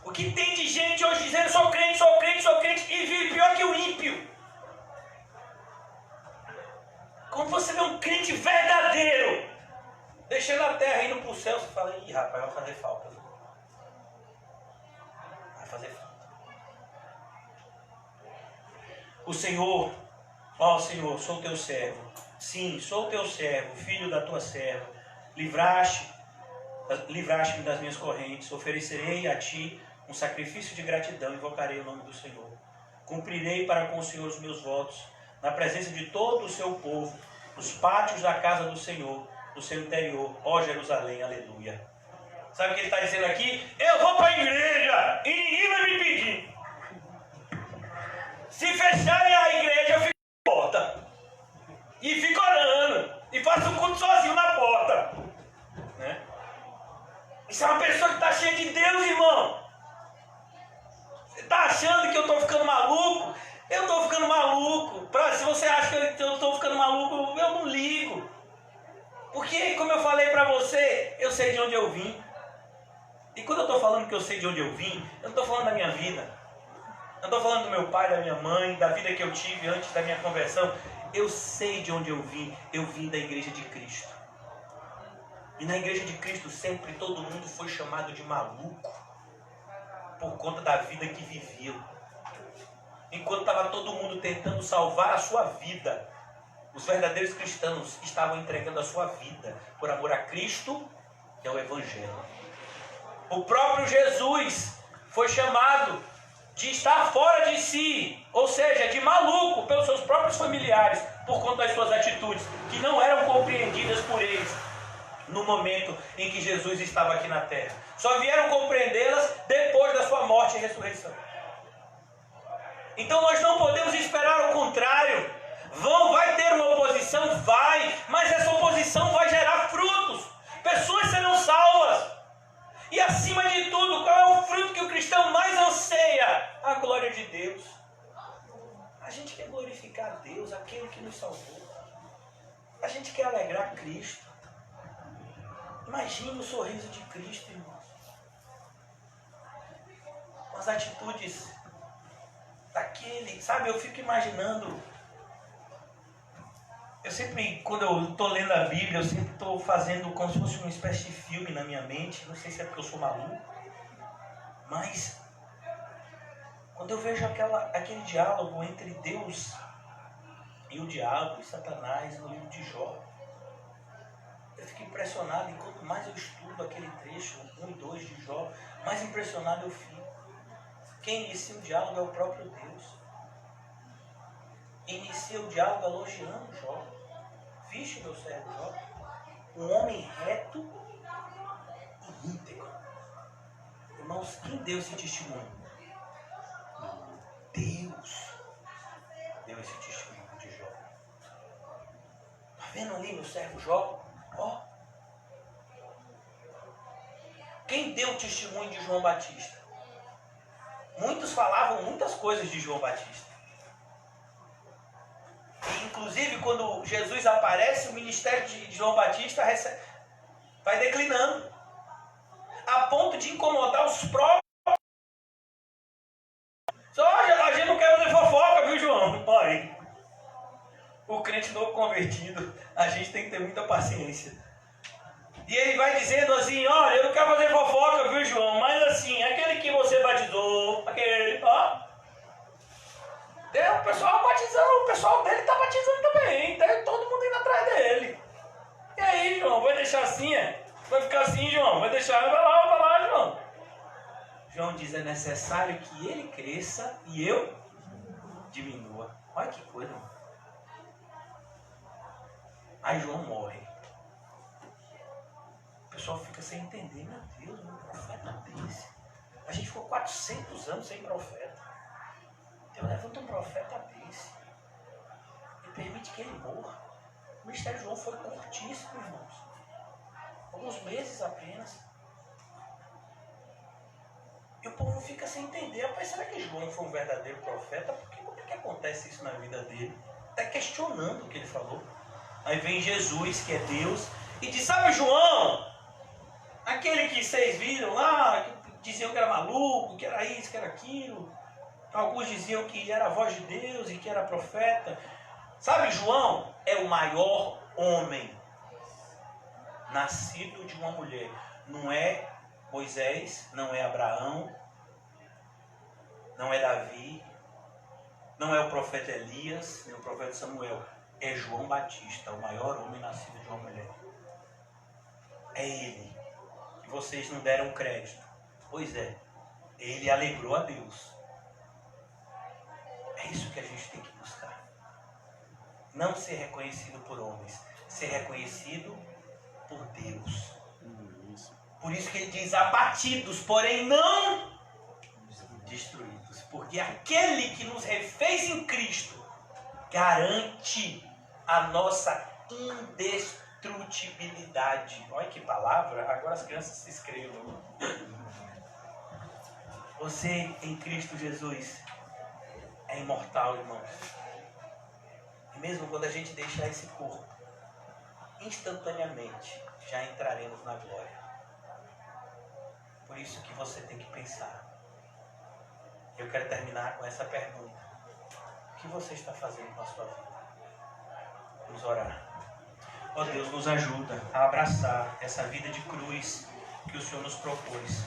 O que tem de gente hoje dizendo: sou crente, sou crente, sou crente, e vive pior que o ímpio. Quando você vê um crente verdadeiro deixando a terra indo para o céu, você fala: ih, rapaz, vai fazer falta. Vai fazer falta. O Senhor, ó Senhor, sou teu servo. Sim, sou teu servo, filho da tua serva. Livraste-me das minhas correntes. Oferecerei a ti um sacrifício de gratidão. Invocarei o nome do Senhor. Cumprirei para com o Senhor os meus votos, na presença de todo o seu povo, nos pátios da casa do Senhor, no seu interior, ó Jerusalém, aleluia. Sabe o que ele está dizendo aqui? Eu vou para a igreja e ninguém vai me pedir. Se fecharem a igreja, eu fico na porta. E fico orando. E faço o culto sozinho na porta. Né? Isso é uma pessoa que está cheia de Deus, irmão. Você está achando que eu estou ficando maluco? Eu estou ficando maluco. Se você acha que eu estou ficando maluco, eu não ligo. Porque, como eu falei para você, eu sei de onde eu vim. E quando eu estou falando que eu sei de onde eu vim, eu não estou falando da minha vida. Eu não estou falando do meu pai, da minha mãe, da vida que eu tive antes da minha conversão. Eu sei de onde eu vim. Eu vim da igreja de Cristo. E na igreja de Cristo sempre todo mundo foi chamado de maluco por conta da vida que viviam. Enquanto estava todo mundo tentando salvar a sua vida, os verdadeiros cristãos estavam entregando a sua vida por amor a Cristo e ao Evangelho. O próprio Jesus foi chamado de estar fora de si, ou seja, de maluco pelos seus próprios familiares, por conta das suas atitudes, que não eram compreendidas por eles no momento em que Jesus estava aqui na terra. Só vieram compreendê-las depois da sua morte e ressurreição. Então nós não podemos esperar o contrário. Vai ter uma oposição? Vai, mas essa oposição vai gerar frutos. Pessoas serão salvas. E acima de tudo, qual é o fruto que o cristão mais anseia? A glória de Deus. A gente quer glorificar a Deus, aquele que nos salvou. A gente quer alegrar Cristo. Imagine o sorriso de Cristo, irmãos. Com as atitudes daquele, sabe, eu fico imaginando. Eu sempre, quando eu estou lendo a Bíblia, eu sempre estou fazendo como se fosse uma espécie de filme na minha mente. Não sei se é porque eu sou maluco, mas quando eu vejo aquele diálogo entre Deus e o diabo e Satanás no livro de Jó, eu fico impressionado. E quanto mais eu estudo aquele trecho 1 e 2 de Jó, mais impressionado eu fico. Quem inicia o diálogo é o próprio Deus. Inicia o diálogo elogiando Jó. Vixe, meu servo Jó, um homem reto e íntegro. Irmãos, quem deu esse testemunho? Deus deu esse testemunho de Jó. Está vendo ali meu servo Jó? Ó. Quem deu o testemunho de João Batista? Muitos falavam muitas coisas de João Batista. E, inclusive, quando Jesus aparece, o ministério de João Batista vai declinando, a ponto de incomodar os próprios. Só a gente não quer fazer fofoca, viu, João? Olha aí. O crente novo convertido, a gente tem que ter muita paciência. E ele vai dizendo assim: olha, eu não quero fazer fofoca, viu, João? Mas assim, aquele que você batizou, aquele, ó. O pessoal batizando, o pessoal dele está batizando também, tá todo mundo indo atrás dele. E aí, João, vai deixar assim, é? Vai ficar assim, João? Vai deixar? Vai lá, João. João diz: é necessário que ele cresça e eu diminua. Olha que coisa, mano. Aí João morre. O pessoal fica sem entender. Meu Deus, um profeta desse. A gente ficou 400 anos sem profeta. Deus levanta um profeta desse e permite que ele morra. O ministério de João foi curtíssimo, irmãos. Alguns meses apenas. E o povo fica sem entender. Rapaz, será que João foi um verdadeiro profeta? Como é que acontece isso na vida dele? Está questionando o que ele falou. Aí vem Jesus, que é Deus, e diz: sabe João? Aquele que vocês viram lá, que diziam que era maluco, que era isso, que era aquilo. Alguns diziam que era a voz de Deus e que era profeta. Sabe, João é o maior homem nascido de uma mulher. Não é Moisés, não é Abraão, não é Davi, não é o profeta Elias, nem o profeta Samuel. É João Batista, o maior homem nascido de uma mulher. É ele. E vocês não deram crédito. Pois é, ele alegrou a Deus. É isso que a gente tem que buscar. Não ser reconhecido por homens, ser reconhecido por Deus. Por isso que ele diz: abatidos, porém não destruídos. Porque aquele que nos refez em Cristo garante a nossa indestrutibilidade. Olha que palavra, agora as crianças se inscrevam. Você em Cristo Jesus é imortal, irmãos. E mesmo quando a gente deixar esse corpo, instantaneamente já entraremos na glória. Por isso que você tem que pensar. Eu quero terminar com essa pergunta: o que você está fazendo com a sua vida? Vamos orar. Ó Deus, nos ajuda a abraçar essa vida de cruz que o Senhor nos propôs.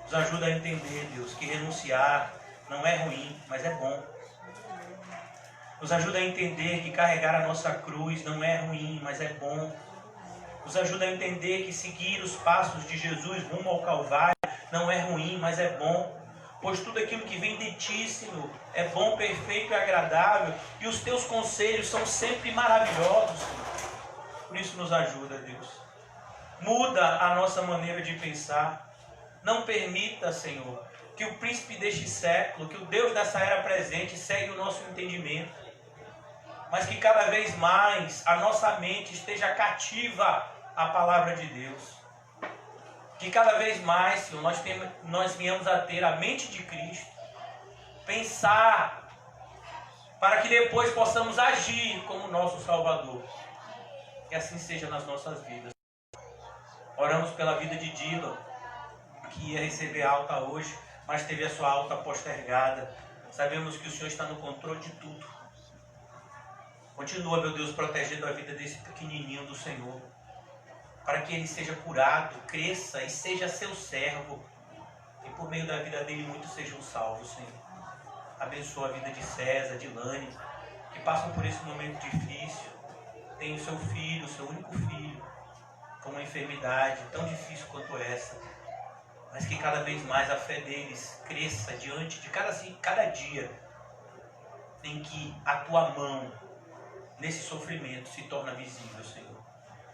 Nos ajuda a entender, Deus, que renunciar não é ruim, mas é bom. Nos ajuda a entender que carregar a nossa cruz não é ruim, mas é bom. Nos ajuda a entender que seguir os passos de Jesus rumo ao Calvário não é ruim, mas é bom. Pois tudo aquilo que vem de ti, Senhor, é bom, perfeito e agradável. E os teus conselhos são sempre maravilhosos, Senhor. Por isso nos ajuda, Deus. Muda a nossa maneira de pensar. Não permita, Senhor, que o príncipe deste século, que o Deus dessa era presente, segue o nosso entendimento. Mas que cada vez mais a nossa mente esteja cativa à palavra de Deus. Que cada vez mais, Senhor, nós venhamos a ter a mente de Cristo. Pensar para que depois possamos agir como nosso Salvador. Que assim seja nas nossas vidas. Oramos pela vida de Dylan, que ia receber alta hoje, mas teve a sua alta postergada. Sabemos que o Senhor está no controle de tudo. Continua, meu Deus, protegendo a vida desse pequenininho do Senhor, para que ele seja curado, cresça e seja seu servo. E por meio da vida dele muitos sejam salvos, Senhor. Abençoa a vida de César, de Lani, que passam por esse momento difícil. Tem o seu filho, o seu único filho, com uma enfermidade tão difícil quanto essa. Mas que cada vez mais a fé deles cresça diante de cada dia em que a tua mão nesse sofrimento se torna visível, Senhor.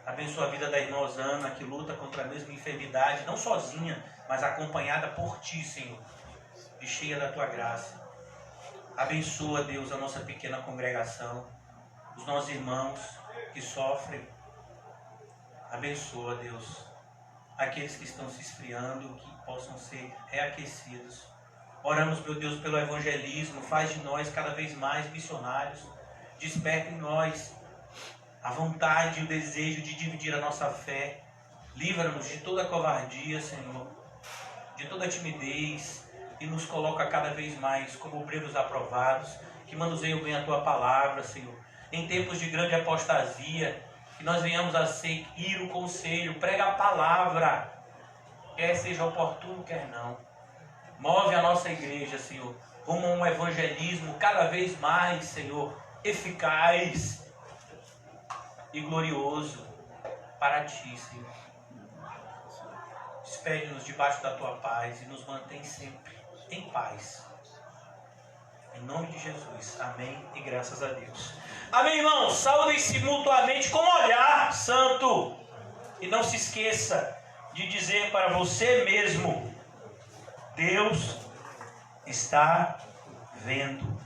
Abençoa a vida da irmã Osana, que luta contra a mesma enfermidade, não sozinha, mas acompanhada por ti, Senhor, e cheia da tua graça. Abençoa, Deus, a nossa pequena congregação, os nossos irmãos que sofrem. Abençoa, Deus, aqueles que estão se esfriando, que possam ser reaquecidos. Oramos, meu Deus, pelo evangelismo. Faz de nós cada vez mais missionários. Desperta em nós a vontade e o desejo de dividir a nossa fé. Livra-nos de toda covardia, Senhor, de toda timidez, e nos coloca cada vez mais como obreiros aprovados, que manuseiam bem a tua palavra, Senhor. Em tempos de grande apostasia, que nós venhamos a seguir o conselho, prega a palavra, quer seja oportuno, quer não. Move a nossa igreja, Senhor, rumo a um evangelismo cada vez mais, Senhor, eficaz e glorioso para ti, Senhor. Despede-nos debaixo da tua paz e nos mantém sempre em paz. Em nome de Jesus. Amém e graças a Deus. Amém, irmãos? Saúdem-se mutuamente com um olhar santo. E não se esqueça de dizer para você mesmo: Deus está vendo.